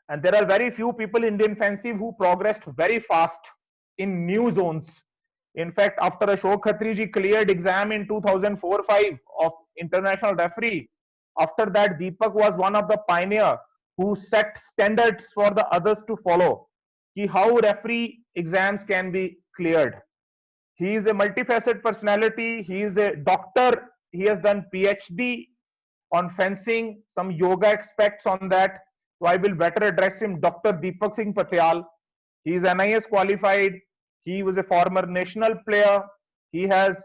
And there are very few people in Indian fencing who progressed very fast in new zones. In fact, after Ashok Khatri ji cleared exam in 2004-5 of international referee, after that Deepak was one of the pioneer who set standards for the others to follow. How referee exams can be cleared. He is a multifaceted personality. He is a doctor. He has done PhD on fencing, some yoga aspects on that. So I will better address him, Dr. Deepak Singh Patyal. He is NIS qualified. He was a former national player. He has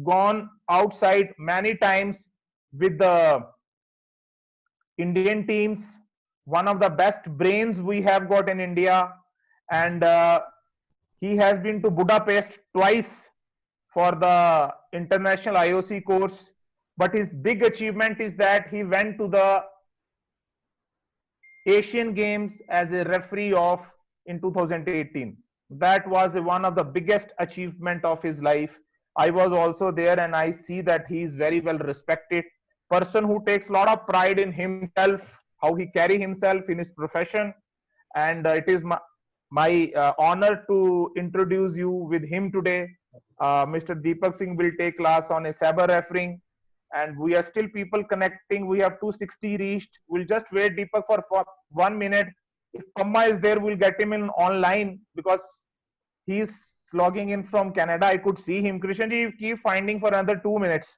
gone outside many times with the Indian teams. One of the best brains we have got in India. And he has been to Budapest twice for the international IOC course. But his big achievement is that he went to the Asian Games as a referee of in 2018. That was one of the biggest achievement of his life. I was also there, and I see that he is very well respected person who takes a lot of pride in himself, how he carry himself in his profession. And it is my honor to introduce you with him today. Mr. Deepak Singh will take class on a saber refereeing, and we are still people connecting. We have 260 reached. We'll just wait Deepak for 1 minute. If Pamma is there, we'll get him in online because he's logging in from Canada. I could see him. Krishanji, keep finding for another 2 minutes.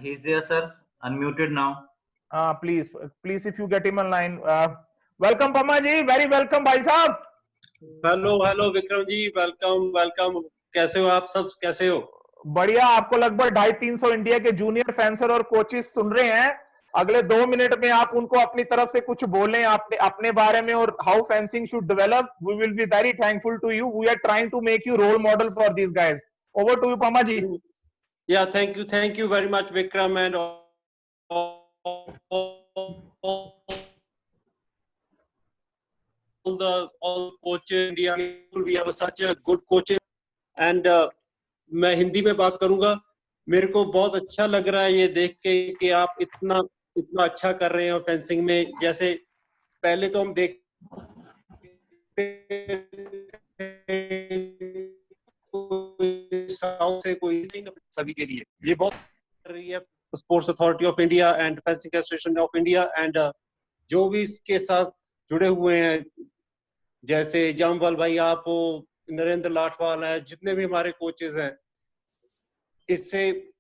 He's there, sir. Unmuted now. Please, if you get him online. Welcome, Pamma ji. Very welcome, bhai sahab. Hello Vikram ji, welcome. कैसे हो आप सब, कैसे हो? बढ़िया. आपको लगभग 250-300 India के जूनियर फेंसर और कोचेस सुन रहे हैं. अगले 2 मिनट में आप उनको अपनी तरफ से कुछ बोलें अपने बारे में और how fencing should develop. We will be very thankful to you. We are trying to make you role model for these guys. Over to you, Pamma ji. Yeah, thank you very much, Vikram, and all coaches in India. We have such a good coaches. And मैं हिंदी में बात करूंगा. मेरे को बहुत अच्छा लग रहा है ये देख के कि आप इतना अच्छा कर रहे हो फेंसिंग में. जैसे पहले तो हम देखते साउथ से कोई सभी के लिए ये बहुत कर रही है sports Authority of India and fencing Association of India. And जो भी इसके साथ जुड़े हुए हैं, जैसे जामवाल भाई, आप हो, नरेंद्र लाठवाल है, जितने भी हमारे कोचेस हैं, इससे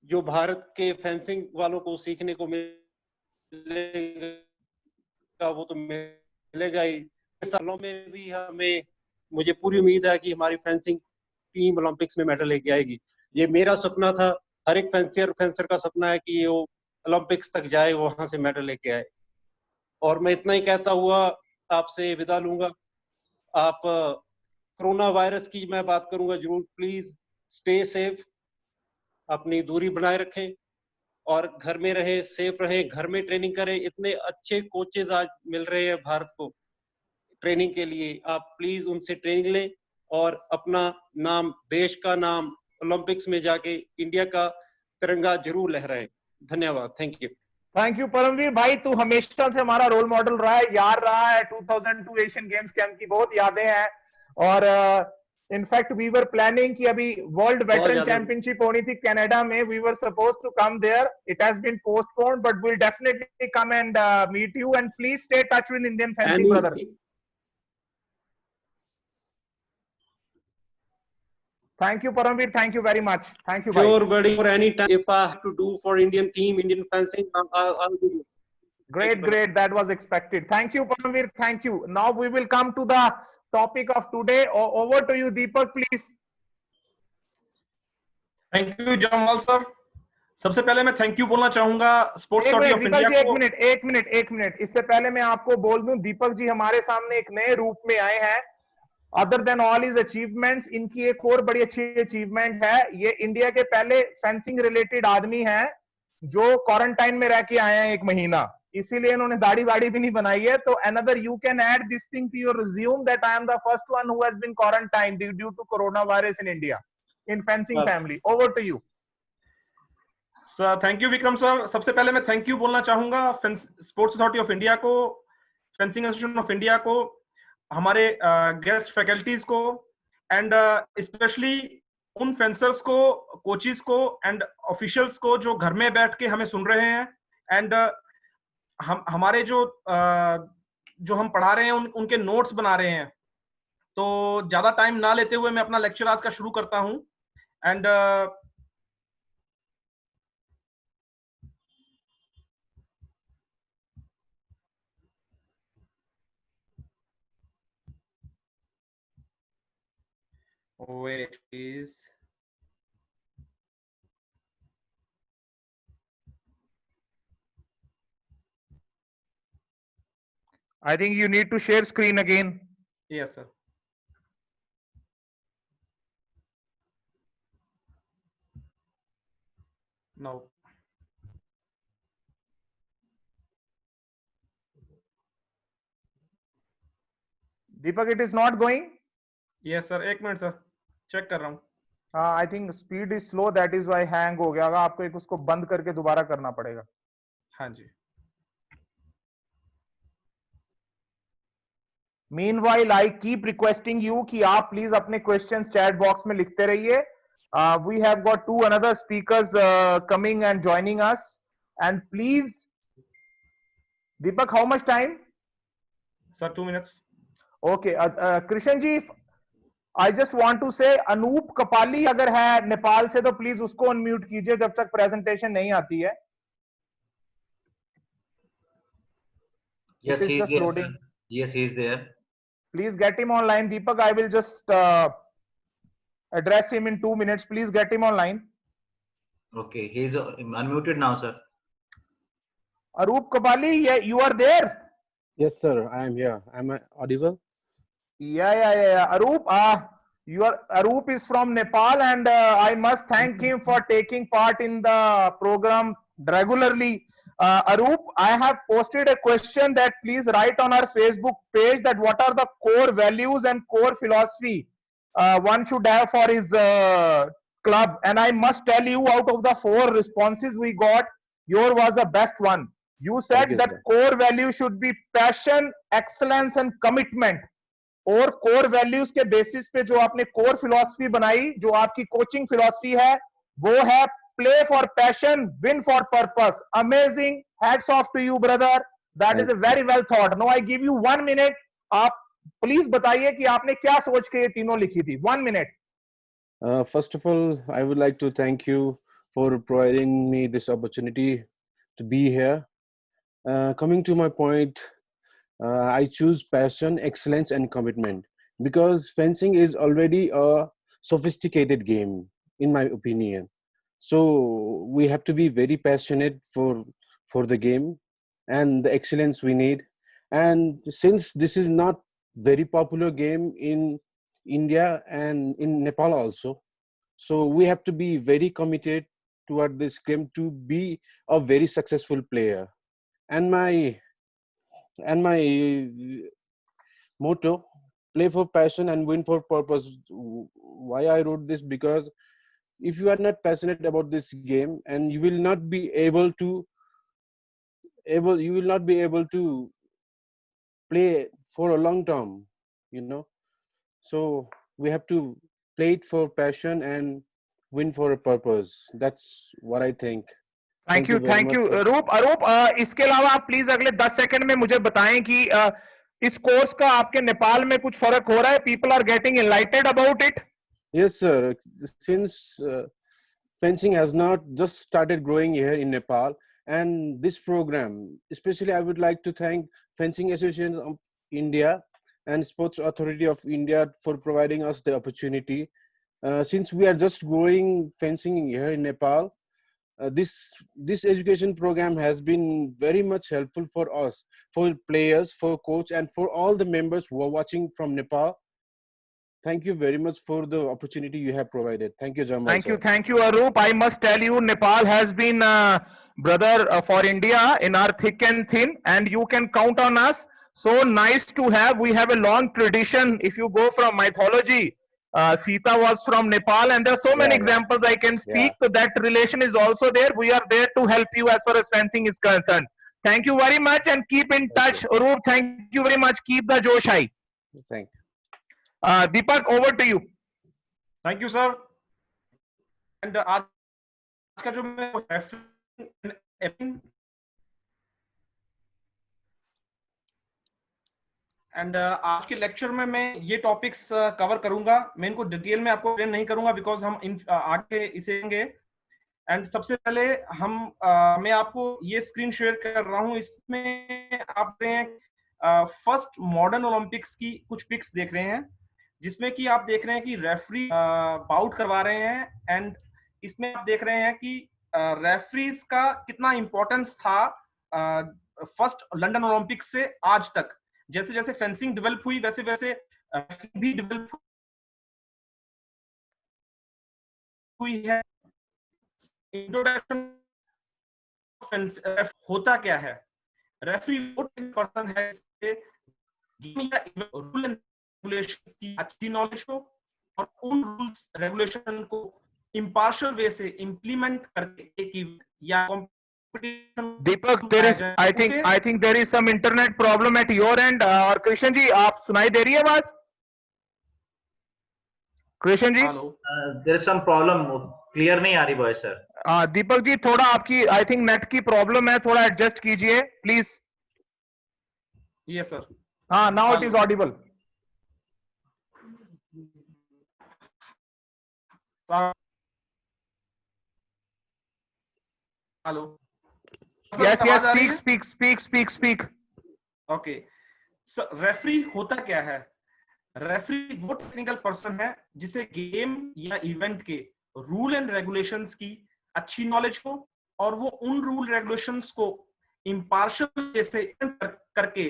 जो भारत के फेंसिंग वालों को सीखने को मिलेगा वो तो मिलेगा ही. इस सालों में भी हमें, मुझे पूरी उम्मीद है कि हमारी फेंसिंग टीम ओलंपिक्स में मेडल लेके आएगी. ये मेरा सपना था. हर एक फेंसर का सपना है कि वो ओलंपिक्स तक जाए, वहां से मेडल लेके आए. और मैं इतना ही कहता हुआ आपसे विदा लूंगा. आप कोरोना वायरस की मैं बात करूंगा जरूर. प्लीज स्टे सेफ, अपनी दूरी बनाए रखें और घर में रहें, सेफ रहें, घर में ट्रेनिंग करें. इतने अच्छे कोचेस आज मिल रहे हैं भारत को ट्रेनिंग के लिए. आप प्लीज उनसे ट्रेनिंग लें और अपना नाम, देश का नाम ओलंपिक्स में जाके इंडिया का तिरंगा जरूर लहराएं. धन्यवाद. थैंक यू परमवीर भाई. तू हमेशा से हमारा रोल मॉडल रहा है, यार रहा है. 2002 एशियन गेम्स के हमकी बहुत यादें हैं. और इनफैक्ट वी वर प्लानिंग कि अभी वर्ल्ड वेटरन चैंपियनशिप होनी थी कनाडा में. We were supposed to come there. It has been postponed, but we will definitely come and meet you. And please stay touch with Indian fencing brother. Thank you, Paramveer. Thank you very much. Thank you. Sure, buddy. For any time, if I have to do for Indian team, Indian fencing, I'll do it. Great. That was expected. Thank you, Paramveer. Thank you. Now we will come to the topic of today. Over to you, Deepak, please. Thank you, Jamal sir. सबसे पहले मैं thank you बोलना चाहूंगा Sports Authority of India को. एक minute. इससे पहले मैं आपको बोल दूं, दीपक जी हमारे सामने एक नए रूप में आए हैं. Other than all his achievements, इनकी एक और बड़ी अच्छी अचीवमेंट है. ये इंडिया के पहले फेंसिंग रिलेटेड आदमी हैं जो क्वारंटाइन में रह के आए हैं 1 महीना. इसीलिए इन्होंने दाढ़ी वाड़ी भी नहीं बनाई है. तो another you can add this thing to your resume that I am the first one who has been quarantined due to corona virus in India in fencing family. Over to you. Sir thank you Vikram sir. सबसे पहले मैं thank you बोलना चाहूंगा Sports Authority of India को, Fencing Association of India को, हमारे guest faculties को, and specially उन फेंसर्स को, कोचेस को एंड ऑफिशियल्स को जो घर में बैठ के हमें सुन रहे हैं, एंड हमारे जो हम पढ़ा रहे हैं उनके नोट्स बना रहे हैं। तो ज्यादा टाइम ना लेते हुए मैं अपना लेक्चर आज का शुरू करता हूं। And wait please. I think you need to share screen again. Yes sir. No. Deepak, it is not going. Yes sir, एक मिनट सर, चेक कर रहा हूँ। I think speed is slow, that is why hang हो गया होगा। आपको एक उसको बंद करके दोबारा करना पड़ेगा। हाँ जी। Meanwhile, I keep requesting you कि आप please अपने questions chat box में लिखते रहिए। We have got two another speakers coming and joining us, and please, Deepak, how much time? Sir, 2 minutes. Okay, Krishan ji, I just want to say Anoop कपाली अगर है नेपाल से तो प्लीज उसको unmute कीजिए जब तक प्रेजेंटेशन नहीं आती है। Yes, he is there. Sir. Yes, he is there. Please get him online. Deepak, I will just address him in 2 minutes. Please get him online. Okay, he is unmuted now, sir. Arup Kapali, yeah, you are there? Yes, sir. I am here. Am I audible? Yeah. Arup, Arup is from Nepal, and I must thank him for taking part in the program regularly. Arup, I have posted a question that please write on our Facebook page that what are the core values and core philosophy one should have for his club. And I must tell you, out of the 4 responses we got, yours was the best one. You said that core value should be passion, excellence and commitment. और core values के basis पे जो आपने core philosophy बनाई, जो आपकी coaching philosophy है, वो है play for passion, win for purpose. Amazing, hats off to you brother, that is a very well thought. No, I give you 1 minute. आप प्लीज बताइए कि आपने क्या सोच के ये तीनों लिखी थी। 1 minute. First of all, I would like to thank you for providing me this opportunity to be here. Coming to my point, I choose passion, excellence, and commitment because fencing is already a sophisticated game, in my opinion. So we have to be very passionate for the game and the excellence we need. And since this is not very popular game in India and in Nepal also, so we have to be very committed toward this game to be a very successful player. And my motto, play for passion and win for purpose. Why I wrote this? Because if you are not passionate about this game, and you will not be able to play for a long term, so we have to play it for passion and win for a purpose. That's what I think. Thank you Arup. इसके अलावा आप please अगले 10 second में मुझे बताएं कि इस course का आपके नेपाल में कुछ फर्क हो रहा है? People are getting enlightened about it? Yes, sir. Since fencing has not just started growing here in Nepal, and this program, especially I would like to thank Fencing Association of India and Sports Authority of India for providing us the opportunity. Since we are just growing fencing here in Nepal, this education program has been very much helpful for us, for players, for coach, and for all the members who are watching from Nepal. Thank you very much for the opportunity you have provided. Thank you, Jamal. Thank you, Arup. I must tell you, Nepal has been brother for India in our thick and thin, and you can count on us. So nice to have. We have a long tradition. If you go from mythology, Sita was from Nepal, and there are so many Yeah, yeah. examples I can speak. Yeah. So that relation is also there. We are there to help you as far as fencing is concerned. Thank you very much, and keep in touch. Urup, thank you very much. Keep the josh high. Thank you. Deepak, over to you. Thank you sir. And आज का जो मैं and आज के lecture में मैं ये topics cover करूंगा. मैं इनको डिटेल में आपको एक्सप्लेन नहीं करूंगा बिकॉज हम आगे इसे लेंगे. एंड सबसे पहले हम मैं आपको ये स्क्रीन शेयर कर रहा हूं. इसमें आप फर्स्ट मॉडर्न ओलंपिक्स की कुछ पिक्स देख रहे हैं जिसमें कि आप देख रहे हैं कि रेफरी बाउट करवा रहे हैं. एंड इसमें आप देख रहे हैं कि रेफरीज का कितना इंपॉर्टेंस था फर्स्ट लंदन ओलंपिक्स से आज तक. जैसे जैसे फेंसिंग डेवलप हुई वैसे वैसे भी डेवलप हुई है. इंट्रोडक्शन होता क्या है? रेफरी वो पर्सन है रूल एंड रेगुलेशंस की अच्छी नॉलेज हो और उन रूल्स रेगुलेशन को इम्पार्शियल वे से इंप्लीमेंट करके एक या Deepak, there is, I think there is some internet problem at your end. और कृष्ण जी, आप सुनाई दे रही है आवाज? Krishna ji, there is some problem. Clear नहीं आ रही वॉइस सर. दीपक जी, थोड़ा आपकी आई थिंक नेट की प्रॉब्लम है, थोड़ा एडजस्ट कीजिए प्लीज. Yes sir. हाँ, now it is audible. Hello. Yes, speak. Okay. So, referee होता क्या है? रेफरी वो टेक्निकल पर्सन है जिसे गेम या इवेंट के रूल एंड रेगुलेशंस की अच्छी नॉलेज हो और वो उन रूल रेगुलेशंस को इम्पार्शियल वे से करके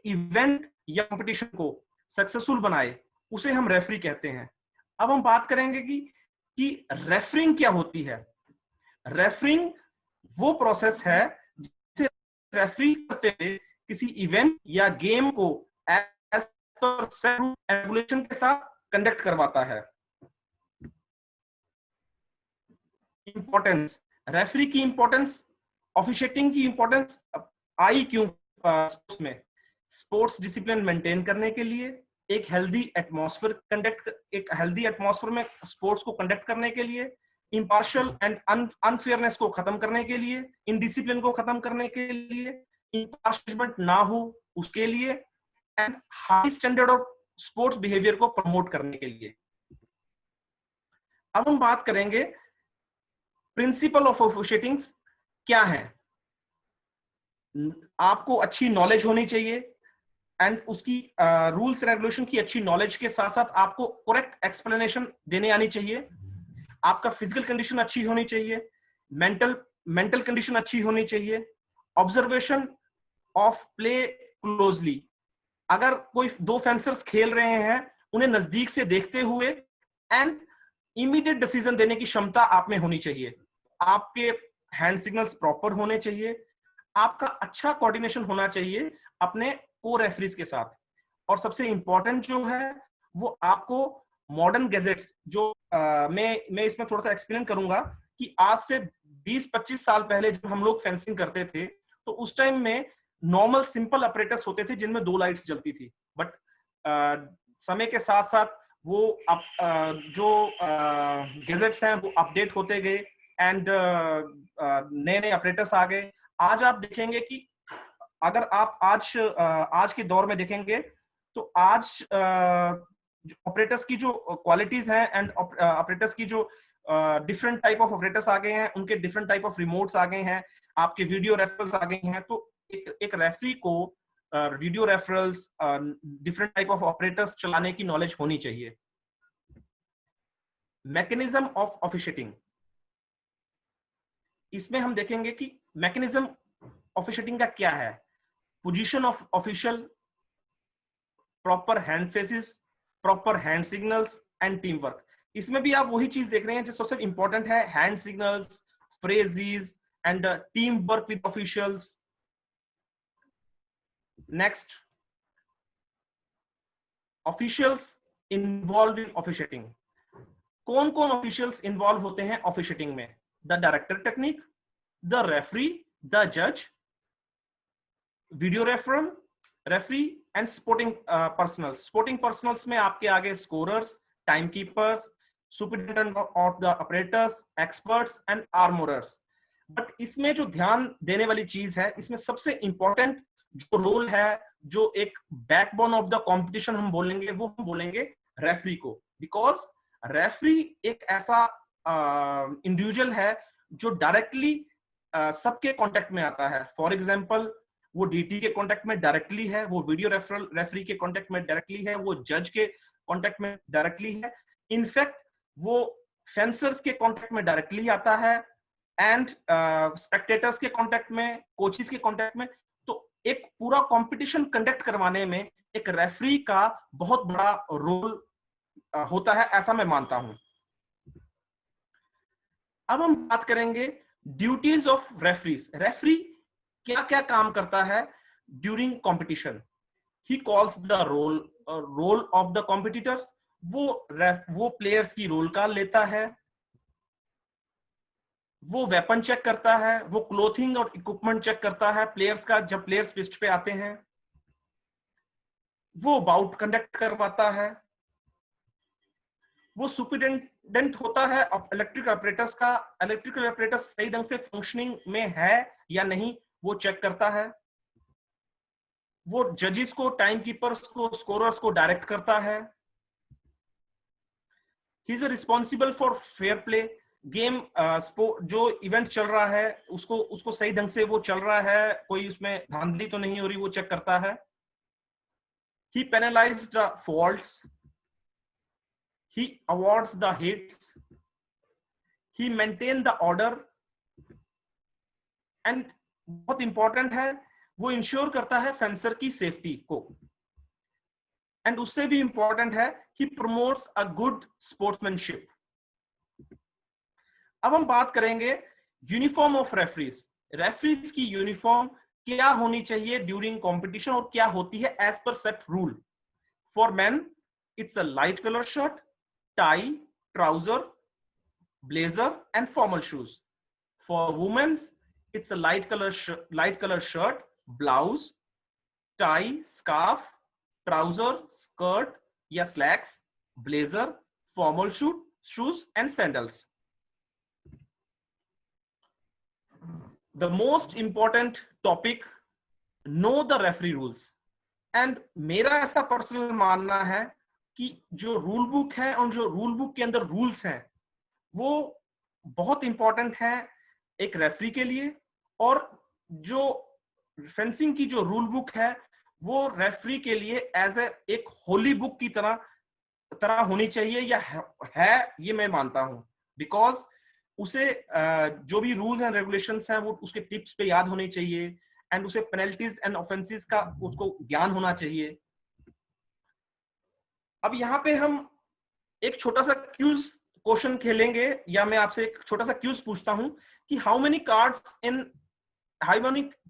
इवेंट या कंपटीशन को सक्सेसफुल बनाए. उसे हम रेफरी कहते हैं. अब हम बात करेंगे कि रेफरिंग क्या होती है. रेफरिंग वो प्रोसेस है जिसे रेफरी करते हुए किसी इवेंट या गेम को एज पर सेट रेगुलेशन के साथ कंडक्ट करवाता है. इंपॉर्टेंस, रेफरी की इंपॉर्टेंस, ऑफिशिएटिंग की इंपॉर्टेंस आई क्यों स्पोर्ट्स में? स्पोर्ट्स डिसिप्लिन मेंटेन करने के लिए, एक हेल्दी एटमॉस्फेयर में स्पोर्ट्स को कंडक्ट करने के लिए, इम्पार्शियल एंड अनफेयरनेस को खत्म करने के लिए, इनडिसिप्लिन को खत्म करने के लिए, इम्पार्शियलिटी ना हो उसके लिए, and high standard of sports behaviour को प्रमोट करने के लिए. अब हम बात करेंगे प्रिंसिपल ऑफ ऑफिशिएटिंग क्या है. आपको अच्छी नॉलेज होनी चाहिए एंड उसकी रूल्स रेगुलेशन की अच्छी नॉलेज के साथ साथ आपको करेक्ट एक्सप्लेनेशन देने आनी चाहिए. आपका फिजिकल कंडीशन अच्छी होनी चाहिए, मेंटल कंडीशन अच्छी होनी चाहिए, ऑब्जर्वेशन ऑफ प्ले क्लोजली. अगर कोई दो फेंसर्स खेल रहे हैं उन्हें नजदीक से देखते हुए एंड इमीडिएट डिसीजन देने की क्षमता आप में होनी चाहिए. आपके हैंड सिग्नल्स प्रॉपर होने चाहिए. आपका अच्छा कोऑर्डिनेशन होना चाहिए अपने को रेफरीज के साथ. और सबसे इंपॉर्टेंट जो है वो आपको मॉडर्न गैजेट्स जो मैं इसमें थोड़ा सा एक्सप्लेन करूंगा कि आज से 20-25 साल पहले जब हम लोग फेंसिंग करते थे तो उस टाइम में नॉर्मल सिंपल ऑपरेटर्स होते थे जिनमें 2 लाइट्स जलती थी. बट समय के साथ साथ वो जो गैजेट्स हैं वो अपडेट होते गए एंड नए नए ऑपरेटर्स आ गए. आज आप देखेंगे कि अगर आप आज के दौर में देखेंगे तो आज ऑपरेटर्स की जो क्वालिटीज हैं एंड ऑपरेटर्स की जो डिफरेंट टाइप ऑफ ऑपरेटर्स आ गए हैं, उनके डिफरेंट टाइप ऑफ रिमोट्स आ गए हैं, आपके वीडियो रेफरल्स आ गए हैं. तो एक रेफरी को video referrals, different type of operators चलाने की नॉलेज होनी चाहिए. मैकेनिज्म ऑफ ऑफिशिएटिंग, इसमें हम देखेंगे कि मैकेनिज्म ऑफिशिएटिंग का क्या है. Position of official, proper hand faces, proper hand signals and team work. इसमें भी आप वही चीज देख रहे हैं जो सबसे इंपॉर्टेंट है, hand signals, phrases and team work with officials. Next, officials involve in officiating. कौन कौन ऑफिशियल्स इन्वॉल्व होते हैं ऑफिशिएटिंग में? The director technique, the referee, the जज, video referee and sporting personals. Sporting personals में आपके आगे scorers, time keepers, superintendent of the operators, experts and armourers. But इसमें जो ध्यान देने वाली चीज है, इसमें सबसे इंपॉर्टेंट जो रोल है, जो एक बैकबोन ऑफ द कंपटीशन हम बोलेंगे, वो हम बोलेंगे रेफरी को। बिकॉज रेफरी एक ऐसा इंडिविजुअल है जो डायरेक्टली सबके कांटेक्ट में आता है। फॉर एग्जांपल, वो डीटी के कांटेक्ट में डायरेक्टली है, वो वीडियो रेफरी के कांटेक्ट में डायरेक्टली है, वो जज के कांटेक्ट में डायरेक्टली है, इनफैक्ट वो फेंसर्स के कांटेक्ट में डायरेक्टली आता है, एंड स्पेक्टेटर्स के कांटेक्ट में, कोचेस के कांटेक्ट में। तो एक पूरा कंपटीशन कंडक्ट करवाने में एक रेफरी का बहुत बड़ा रोल होता है, ऐसा मैं मानता हूं। अब हम बात करेंगे ड्यूटीज ऑफ रेफरीज। रेफरी क्या क्या काम करता है during competition? He calls the roll of the competitors. वो प्लेयर्स की रोल कॉल लेता है, वो वेपन चेक करता है, वो क्लोथिंग और इक्विपमेंट चेक करता है प्लेयर्स का जब प्लेयर्स पिच पे आते हैं, वो बाउट कंडक्ट करवाता है, वो सुपरिटेंडेंट होता है इलेक्ट्रिकल ऑपरेटर्स का। इलेक्ट्रिकल ऑपरेटर्स सही ढंग से फंक्शनिंग में है या नहीं, वो चेक करता है। वो जजेस को, टाइम कीपर्स को, स्कोरर्स को डायरेक्ट करता है। He is responsible for fair play. Game जो इवेंट चल रहा है उसको सही ढंग से वो चल रहा है, कोई उसमें धांधली तो नहीं हो रही, वो चेक करता है। He penalised the faults, he awards the hits, he maintain the order, and बहुत इंपॉर्टेंट है, वो इंश्योर करता है फेंसर की सेफ्टी को। एंड उससे भी इंपॉर्टेंट है, he promotes a good sportsmanship। अब हम बात करेंगे यूनिफॉर्म ऑफ रेफरीज। रेफरीज की यूनिफॉर्म क्या होनी चाहिए ड्यूरिंग कंपटीशन और क्या होती है as per set rule. For men it's a light colour shirt, tie, trouser, blazer, and formal shoes. For women's, it's a light color shirt, blouse, tie, scarf, trouser, skirt, या slacks, blazer, formal shoes, and sandals. The most important topic, know the referee rules. And मेरा ऐसा personal मानना है कि जो rule book है और जो रूल बुक के अंदर रूल्स हैं वो बहुत इंपॉर्टेंट है एक रेफरी के लिए, और जो फेंसिंग की जो रूल बुक है वो रेफरी के लिए एज एक होली बुक की तरह होनी चाहिए, या है ये मैं मानता हूं। बिकॉज उसे जो भी रूल्स एंड रेगुलेशंस हैं वो उसके टिप्स पे याद होने चाहिए, एंड उसे पेनल्टीज एंड ऑफेंसेस का उसको ज्ञान होना चाहिए। अब यहाँ पे हम एक छोटा सा क्यूज क्वेश्चन खेलेंगे, या मैं आपसे एक छोटा सा क्यूज पूछता हूं कि how many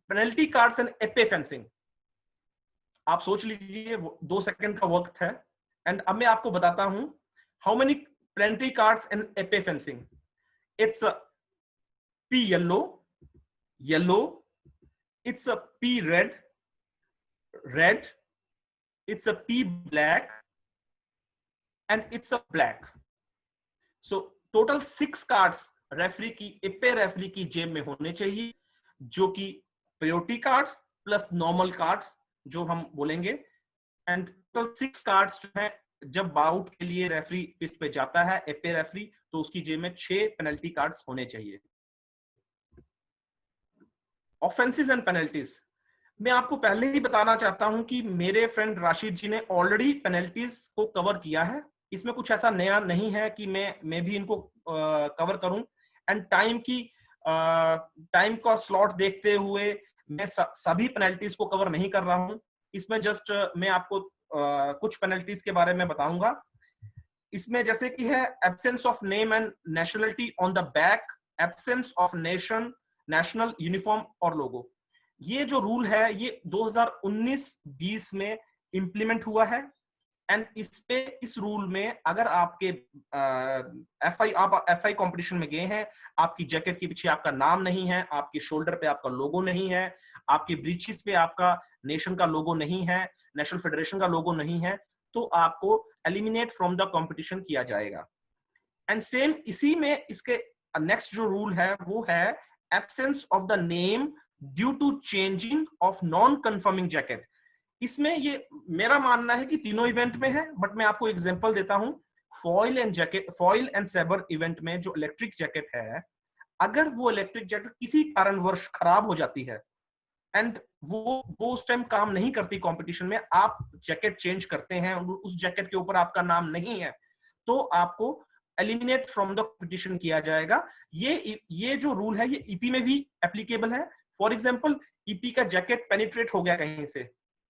penalty cards in epee fencing. आप सोच लीजिए, 2 सेकंड का वक्त है, एंड अब मैं आपको बताता हूं how many penalty cards in epee fencing. It's P yellow, it's a P red, it's a P black, and it's a black. So total 6 cards epee referee की जेब में होने चाहिए, जो कि priority cards plus normal cards जो हम बोलेंगे, एंड टोटल 6 कार्ड्स जो है जब बाउट के लिए रेफरी पिच पे जाता है एपे रेफरी, तो उसकी जेब में 6 पेनल्टी कार्ड्स होने चाहिए। ऑफेंसेस एंड पेनल्टीज, मैं आपको पहले ही बताना चाहता हूं कि मेरे फ्रेंड राशिद जी ने ऑलरेडी पेनल्टीज को कवर किया है। इसमें कुछ ऐसा नया नहीं है कि मैं भी इनको कवर करूं, एंड टाइम का स्लॉट देखते हुए मैं सभी पेनल्टीज को कवर नहीं कर रहा हूं। इसमें जस्ट मैं आपको कुछ पेनल्टीज के बारे में बताऊंगा। इसमें जैसे कि है absence of name and nationality on the back, absence of national uniform और लोगो। ये जो रूल है ये 2019-20 में इंप्लीमेंट हुआ है, एंड इस रूल में अगर आपके एफआई कंपटीशन में गए हैं, आपकी जैकेट के पीछे आपका नाम नहीं है, आपके शोल्डर पे आपका लोगो नहीं है, आपकी ब्रीचेस पे आपका नेशन का लोगो नहीं है, नेशनल फेडरेशन का लोगो नहीं है, तो आपको एलिमिनेट फ्रॉम द कंपटीशन किया जाएगा। एंड सेम इसी में इसके नेक्स्ट जो रूल है वो है absence of the name due to changing of non conforming jacket. इसमें ये मेरा मानना है कि तीनों इवेंट में है, बट मैं आपको एग्जांपल देता हूं। फॉइल एंड सेबर इवेंट में जो इलेक्ट्रिक जैकेट है, अगर वो इलेक्ट्रिक जैकेट किसी कारणवश खराब हो जाती है एंड वो उस टाइम काम नहीं करती कंपटीशन में, आप जैकेट चेंज करते हैं, उस जैकेट के ऊपर आपका नाम नहीं है, तो आपको एलिमिनेट फ्रॉम द कंपटीशन किया जाएगा। ये जो रूल है ये ईपी में भी एप्लीकेबल है। फॉर एग्जांपल ईपी का जैकेट पेनिट्रेट हो गया कहीं से,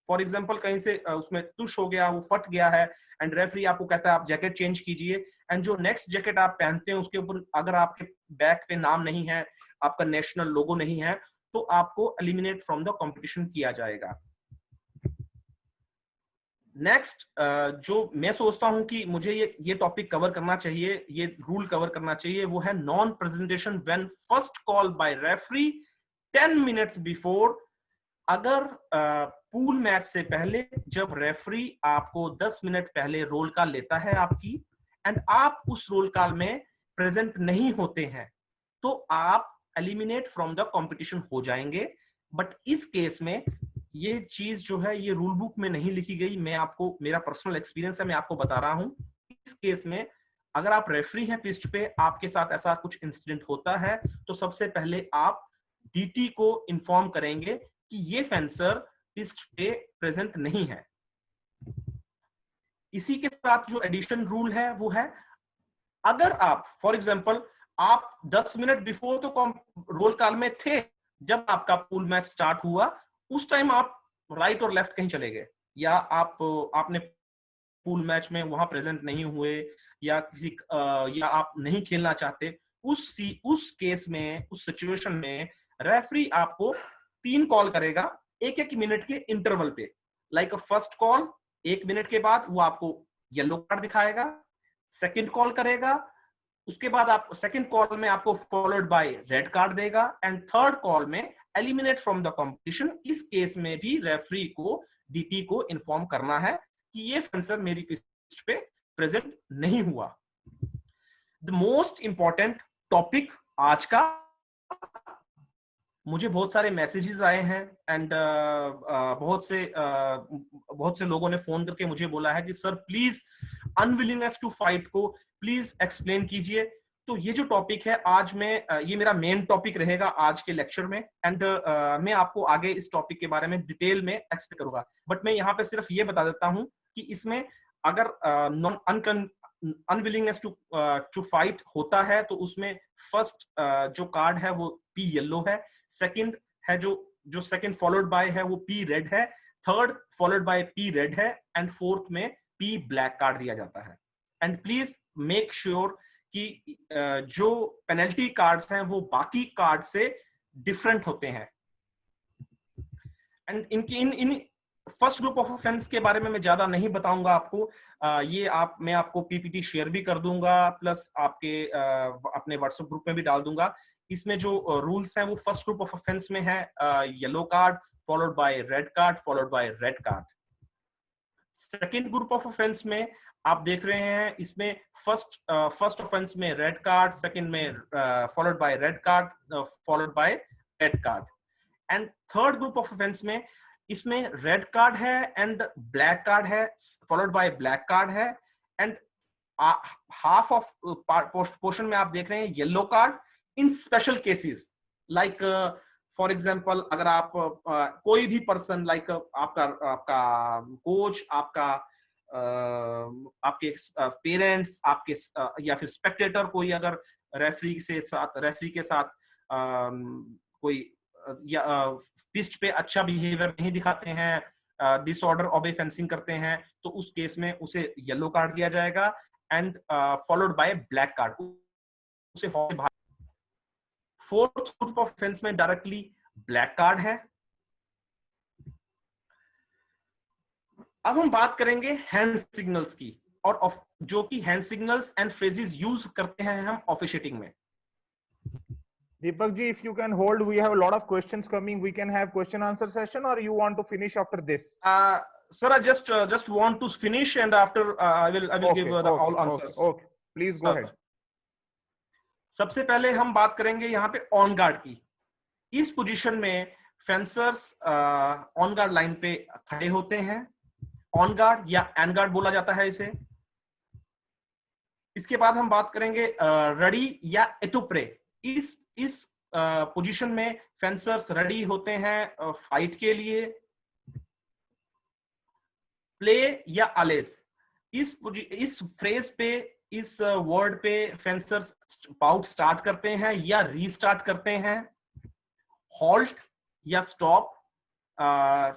फॉर एग्जांपल कहीं से उसमें तुष हो गया, वो फट गया है, एंड रेफरी आपको कहता है आप जैकेट चेंज कीजिए, एंड जो नेक्स्ट जैकेट आप पहनते हैं उसके ऊपर अगर आपके बैक पे नाम नहीं है, आपका नेशनल लोगो नहीं है, तो आपको एलिमिनेट फ्रॉम द कंपटीशन किया जाएगा। नेक्स्ट जो मैं सोचता हूं कि मुझे ये टॉपिक कवर करना चाहिए, ये रूल कवर करना चाहिए, वो है non presentation when first call by referee 10 minutes before. अगर पूल मैच से पहले जब रेफरी आपको 10 मिनट पहले रोल कॉल लेता है आपकी, एंड आप उस रोल कॉल में प्रेजेंट नहीं होते हैं, तो आप एलिमिनेट फ्रॉम द कंपटीशन हो जाएंगे। बट इस केस में ये चीज जो है ये रूल बुक में नहीं लिखी गई, मैं आपको, मेरा पर्सनल एक्सपीरियंस है, मैं आपको बता रहा हूं। इस केस में अगर आप रेफरी हैं पिच पे, आपके साथ ऐसा कुछ इंसिडेंट होता है, तो सबसे पहले आप डीटी को इन्फॉर्म करेंगे कि ये फेंसर पिच पे प्रेजेंट नहीं है। इसी के साथ जो एडिशन रूल है वो है, अगर आप फॉर एग्जांपल आप 10 मिनट बिफोर तो रोल कॉल में थे, जब आपका पूल मैच स्टार्ट हुआ उस टाइम आप राइट और लेफ्ट कहीं चले गए, या आपने पूल मैच में वहां प्रेजेंट नहीं हुए, या या आप नहीं खेलना चाहते, उस केस में, उस सिचुएशन में रेफरी आपको 3 कॉल करेगा 1-1 मिनट के इंटरवल पे। लाइक फर्स्ट कॉल 1 मिनट के बाद वो आपको येलो कार्ड दिखाएगा, सेकंड कॉल करेगा, उसके बाद आप सेकंड कॉल में आपको फॉलोड बाय रेड कार्ड देगा, एंड थर्ड कॉल में एलिमिनेट फ्रॉम द कंपटीशन। इस केस में भी रेफरी को डीटी को इन्फॉर्म करना है कि ये फेंसर मेरी पिच पे प्रेजेंट नहीं हुआ। द मोस्ट इंपॉर्टेंट टॉपिक आज का, मुझे बहुत सारे मैसेजेस आए हैं एंड बहुत से लोगों ने फोन करके मुझे बोला है कि sir please unwillingness to fight को प्लीज एक्सप्लेन कीजिए। तो ये जो टॉपिक है आज में, ये मेरा मेन टॉपिक रहेगा आज के लेक्चर में, एंड मैं आपको आगे इस टॉपिक के बारे में डिटेल में एक्सप्लेन करूंगा। बट मैं यहाँ पे सिर्फ ये बता देता हूँ कि इसमें अगर अनविलिंगनेस टू फाइट होता है तो उसमें फर्स्ट जो कार्ड है वो पी येलो है, सेकंड है जो सेकंड फॉलोड बाय है वो पी रेड है, third followed by P red है, एंड फोर्थ में पी ब्लैक कार्ड दिया जाता है। एंड प्लीज मेक श्योर कि जो पेनल्टी कार्ड्स हैं वो बाकी कार्ड से डिफरेंट होते हैं। And in first group of offence के बारे में मैं ज्यादा नहीं बताऊंगा आपको, मैं आपको पीपीटी शेयर भी कर दूंगा, प्लस आपके अपने व्हाट्सएप ग्रुप में भी डाल दूंगा। इसमें जो रूल्स हैं वो फर्स्ट ग्रुप ऑफ ऑफेंस में है yellow card followed by red card followed by red card. Second group of offence में आप देख रहे हैं, इसमें फर्स्ट ऑफेंस में रेड कार्ड, सेकंड में followed by red card followed by red card, and third group of offence में इसमें रेड कार्ड है एंड ब्लैक कार्ड है फॉलोड बाय ब्लैक कार्ड है, एंड हाफ ऑफ पोर्शन में आप देख रहे हैं yellow card in special cases. Like for example अगर आप कोई भी पर्सन लाइक आपका कोच, आपके पेरेंट्स, आपके या फिर स्पेक्टेटर कोई अगर रेफरी के साथ कोई या पिच पे अच्छा बिहेवियर नहीं दिखाते हैं, डिसऑर्डर ऑबे फेंसिंग करते हैं, तो उस केस में उसे येलो कार्ड दिया जाएगा and followed by black card, उसे फोर्थ ग्रुप ऑफ ऑफेंस में डायरेक्टली ब्लैक कार्ड है। अब हम बात करेंगे हैंड सिग्नल्स की, और जो कि hand signals and phrases use करते हैं हम ऑफिशिएटिंग में। Deepak ji, if you can hold, we have a lot of questions coming. We can have question answer session, or you want to finish after this? Sir, I just want to finish, and after I will Okay, give the okay, all answers. okay. Please go Sir. ahead. सबसे पहले हम बात करेंगे यहाँ पे on guard की। इस position में फेंसर्स ऑन गार्ड लाइन पे खड़े होते हैं, ऑन गार्ड या एंड गार्ड बोला जाता है इसे। इसके बाद हम बात करेंगे रडी या एटोप्रे। इस पोजीशन में फेंसर्स रेडी होते हैं फाइट के लिए। प्ले या अलेस, इस फ्रेज पे, इस वर्ड पे फेंसर्स बाउट स्टार्ट करते हैं या रीस्टार्ट करते हैं। हॉल्ट या स्टॉप,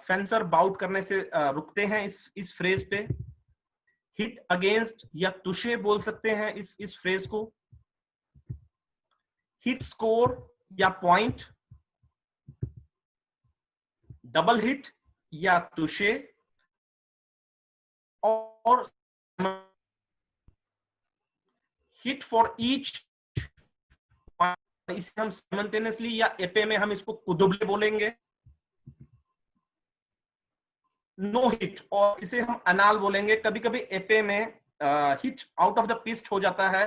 फेंसर बाउट करने से रुकते हैं इस फ्रेज पे। हिट अगेंस्ट या तुशे बोल सकते हैं इस फ्रेज को। हिट स्कोर या पॉइंट, डबल हिट या तुशे, और हिट फॉर ईच। इसे हम साइमल्टेनियसली या एपे में हम इसको कुदुबले बोलेंगे। नो हिट, और इसे हम अनाल बोलेंगे। कभी कभी एपे में हिट आउट ऑफ द पिस्ट हो जाता है,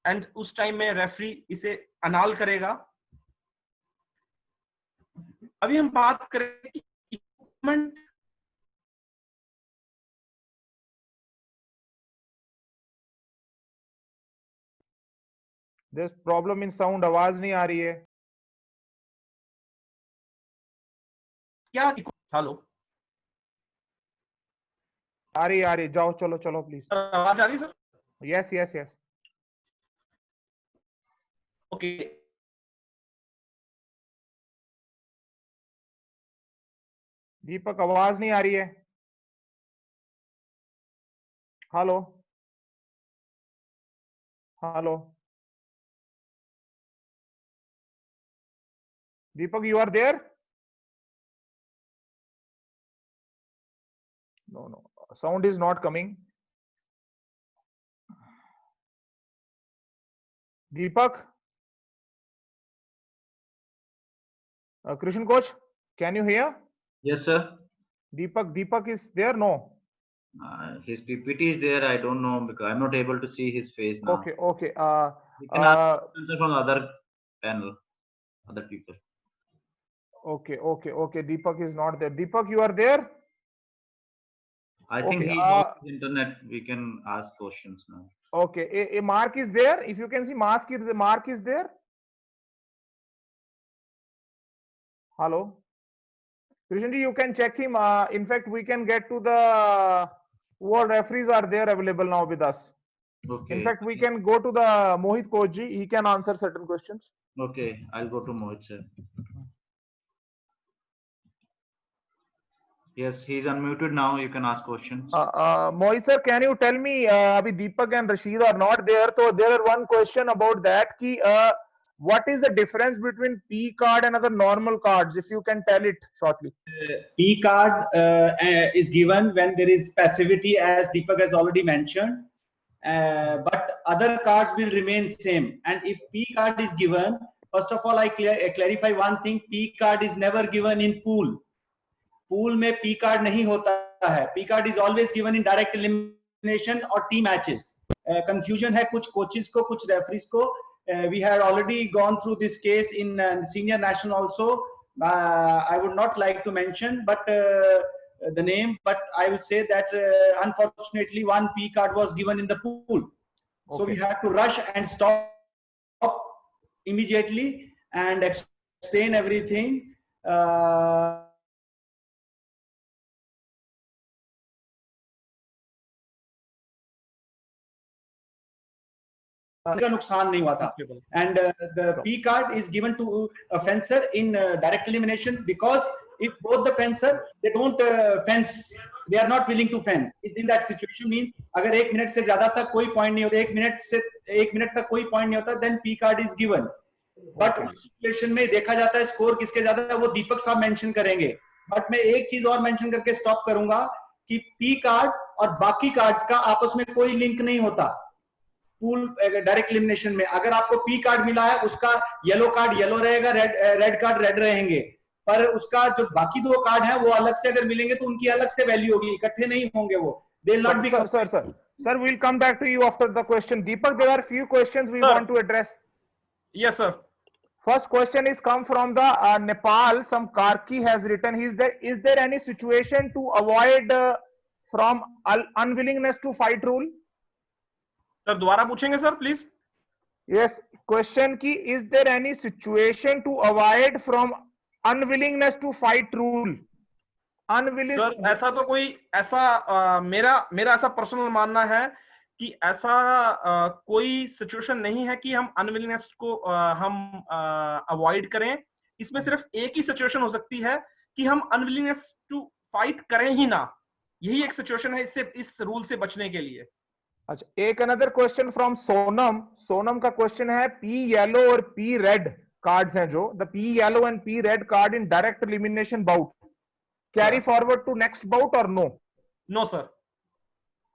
एंड उस टाइम में रेफरी इसे अनाल करेगा। अभी हम बात करें कि equipment. There's problem in sound, आवाज नहीं आ रही है। क्या हेलो आ रही, जाओ, चलो चलो प्लीज। आवाज आ रही sir? Yes yes yes. Okay, Deepak आवाज नहीं आ रही है। Hello hello Deepak, you are there? No, sound is not coming. Deepak, Krishan coach, can you hear? Yes, sir. Deepak is there? No. His PPT is there. I don't know because I'm not able to see his face now. Okay. You can ask questions from the other panel, other people. Okay. Deepak is not there. Deepak, you are there? I think Okay, he's on his internet. We can ask questions now. Okay. A Mark is there. If you can see, Mark is there. Hello. Krishanji, you can check him. In fact, we can get to the what referees are there available now with us. Okay. In fact, we can go to the Mohit Kochi. He can answer certain questions. Okay, I'll go to Mohit, sir. Yes, he's unmuted now. You can ask questions. Mohit sir, can you tell me, abhi Deepak and Rashid are not there, so there are one question about that. Ki, what is the difference between P card and other normal cards? If you can tell it shortly. P card is given when there is passivity, as Deepak has already mentioned. But other cards will remain same. And if P card is given, first of all, I clarify one thing: P card is never given in pool. Pool में P card नहीं होता है. P card is always given in direct elimination or team matches. Confusion है कुछ coaches को, कुछ referees को. We had already gone through this case in senior national also. I would not like to mention, but the name, but I will say that unfortunately one P card was given in the pool. Okay. So we had to rush and stop immediately and explain everything. का नुकसान नहीं हुआ था. And the P card is given to a fencer in direct elimination because if both the fencer they don't fence, they are not willing to fence. In that situation means अगर 1 minute से ज्यादा तक कोई point नहीं होता, 1 minute तक कोई point नहीं होता, then P card is given. But उस सिचुएशन में देखा जाता है स्कोर किसके ज्यादा है, वो दीपक साहब मेंशन करेंगे. बट मैं एक चीज और मेंशन करके स्टॉप करूंगा कि पी कार्ड और बाकी कार्ड्स का आपस में कोई लिंक नहीं होता पूल डायरेक्ट एलिमिनेशन में। अगर आपको पी कार्ड मिला है उसका येलो कार्ड येलो रहेगा, रेड कार्ड रेड रहेंगे, पर उसका जो बाकी दो कार्ड है वो अलग से अगर मिलेंगे तो उनकी अलग से वैल्यू होगी, इकट्ठे नहीं होंगे वो। They'll not be Sir, we'll come back to you after the question. Deepak, there are few questions we want to address. Yes, sir. First question is come from the Nepal. Some Karki has written, is there any situation to avoid from unwillingness to fight rule? Sir दोबारा पूछेंगे sir please. Yes, question की is there any situation to avoid from unwillingness to fight rule? Unwilling sir ऐसा तो कोई ऐसा मेरा ऐसा personal मानना है कि ऐसा कोई सिचुएशन नहीं है कि हम अनविलिंगनेस को हम अवॉइड करें। इसमें सिर्फ एक ही सिचुएशन हो सकती है कि हम अनविलिंगनेस टू फाइट करें ही ना, यही एक सिचुएशन है इससे इस रूल से बचने के लिए। अच्छा, एक another question from Sonam. Sonam का क्वेश्चन है पी येलो और पी रेड कार्ड्स हैं जो the P yellow and P red card in direct elimination bout carry forward to next bout or no? No, sir.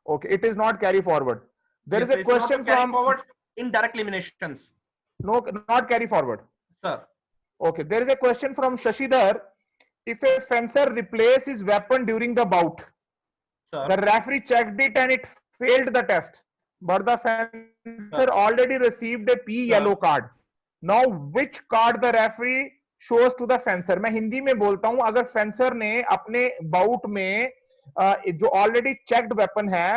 Okay, it is not carry forward. There Yes, is a question from forward in direct eliminations. No, not carry forward. Sir. Okay, there is a question from Shashidhar. If a fencer replaces his weapon during the bout, Sir. the referee checked it and it failed the test, but the fencer already received a P yellow card. Now, which card the referee shows to the fencer? मैं हिंदी में बोलता हूं, अगर fencer ने अपने bought में जो already checked weapon है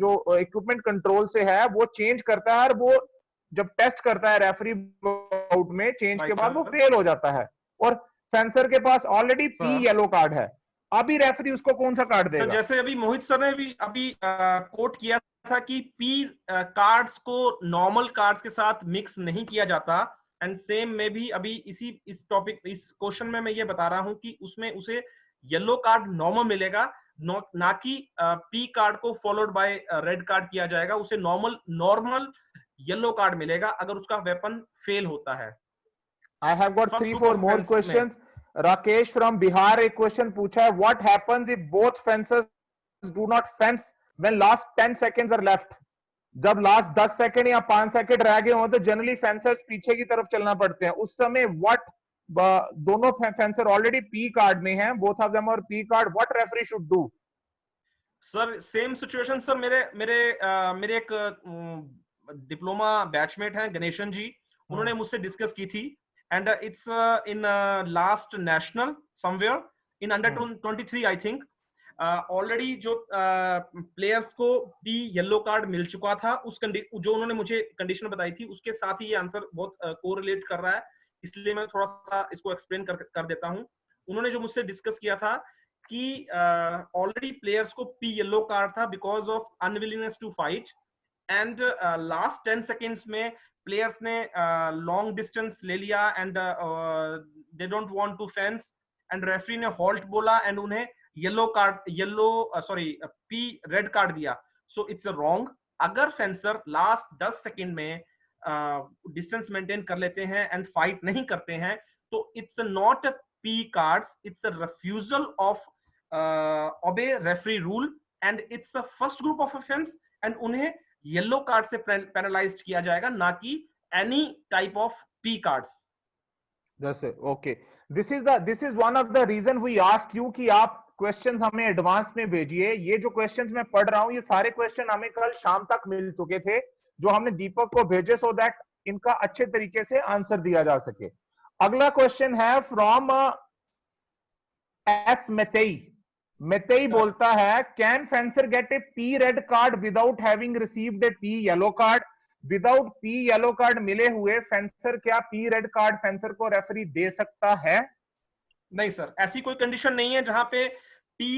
जो इक्विपमेंट कंट्रोल से है वो चेंज करता है, और वो जब टेस्ट करता है रेफरी बाउट में चेंज के बाद वो फेल हो जाता है, और फेंसर के पास ऑलरेडी पी येलो कार्ड है, अभी रेफरी उसको कौन सा कार्ड देगा? जैसे अभी मोहित सर ने भी अभी कोट किया था कि पी कार्ड्स को नॉर्मल कार्ड्स के साथ मिक्स नहीं किया जाता, एंड सेम में भी अभी इस क्वेश्चन में मैं ये बता रहा हूं कि उसमें उसे येलो कार्ड नॉर्मल मिलेगा, ना कि पी कार्ड को फॉलोड बाय रेड कार्ड किया जाएगा, उसे नॉर्मल येलो कार्ड मिलेगा अगर उसका वेपन फेल होता है। I have got 3-4 more questions. Rakesh from Bihar एक क्वेश्चन पूछा है, what happens if both fencers do not fence when last 10 seconds are left? जब लास्ट 10 सेकंड या 5 सेकंड रह गए हो तो जनरली फेंसर्स पीछे की तरफ चलना पड़ते हैं, उस समय व्हाट दोनों फेंसर ऑलरेडी पी कार्ड में हैं, both of them R P card, what referee should do? Sir same situation sir, मेरे एक डिप्लोमा बैचमेट हैं गणेशन जी, उन्होंने मुझसे डिस्कस की थी, and it's in last national somewhere in under 23 I think, already जो प्लेयर्स को पी येलो कार्ड मिल चुका था, जो उन्होंने मुझे कंडीशन बताई थी उसके साथ ही ये आंसर बहुत कोरिलेट कर रहा है, इसलिए मैं थोड़ा सा इसको एक्सप्लेन कर देता हूं। उन्होंने जो मुझसे डिस्कस किया था कि ऑलरेडी प्लेयर्स को पी येलो कार्ड था because of unwillingness to fight, and last 10 seconds में प्लेयर्स ने लॉन्ग डिस्टेंस ले लिया and they don't want to fence, and referee ने हॉल्ट बोला एंड उन्हें पी रेड कार्ड दिया। So it's wrong. अगर फेंसर लास्ट 10 सेकंड में डिस्टेंस मेंटेन कर लेते हैं एंड फाइट नहीं करते हैं तो it's not P cards, it's a refusal of obey referee rule and it's a first group of offence, and उन्हें येलो कार्ड से पेनलाइज्ड किया जाएगा, ना कि any type of P cards. Okay, this is one of the reason we asked you कि आप questions हमें advance में भेजिए। ये जो क्वेश्चंस मैं पढ़ रहा हूं ये सारे क्वेश्चन हमें कल शाम तक मिल चुके थे, जो हमने दीपक को भेजे, सो दैट इनका अच्छे तरीके से आंसर दिया जा सके। अगला क्वेश्चन है फ्रॉम एस मेतेई बोलता है, can fencer gate A P red card without having received A P yellow card? Without P yellow card मिले हुए फेंसर क्या पी रेड कार्ड फेंसर को रेफरी दे सकता है? नहीं सर, ऐसी कोई कंडीशन नहीं है जहां पे पी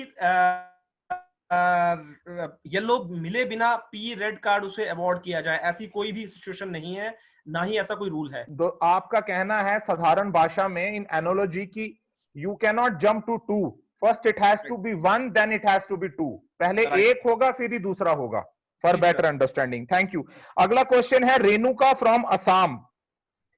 येलो मिले बिना पी रेड कार्ड उसे अवॉर्ड किया जाए, ऐसी कोई भी सिचुएशन नहीं है, ना ही ऐसा कोई रूल है। आपका कहना है साधारण भाषा में इन एनोलॉजी की, you can not jump to 2, first it has to be 1 then it has to be 2, पहले एक होगा फिर ही दूसरा होगा, for better understanding. Thank you. अगला क्वेश्चन है रेणुका फ्रॉम असम,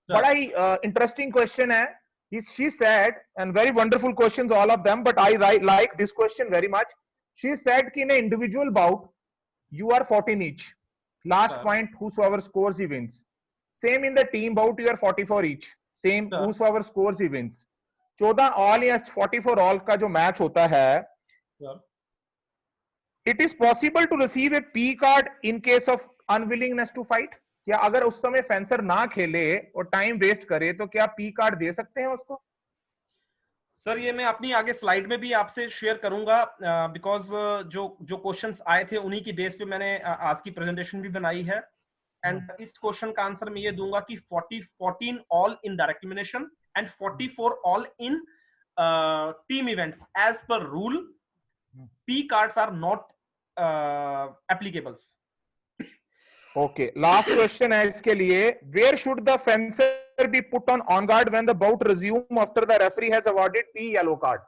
बड़ा ही इंटरेस्टिंग क्वेश्चन है। She said, and very wonderful questions all of them, but I like this question very much. She said कि in an individual bout you are 14 each. Last Sir. point, whosoever scores he wins. Same in the team bout you are 44 each. Same, Sir. whosoever scores he wins. 14 all या 44 all का जो match होता है, Sir. it is possible to receive a P card in case of unwillingness to fight. क्या अगर उस समय fencer ना खेले और टाइम वेस्ट करे तो क्या पी कार्ड दे सकते हैं उसको? सर ये मैं अपनी आगे स्लाइड में भी आपसे शेयर करूंगा, बिकॉज जो क्वेश्चंस आए थे उन्हीं की बेस पे मैंने आज की प्रेजेंटेशन भी बनाई है। एंड इस क्वेश्चन का आंसर मैं ये दूंगा कि 14 all in direct elimination and 44 all in team events as per rule P cards are not applicables. Okay, last question है इसके लिए, where should the fencer be put on guard when the bout resume after the referee has awarded P yellow card?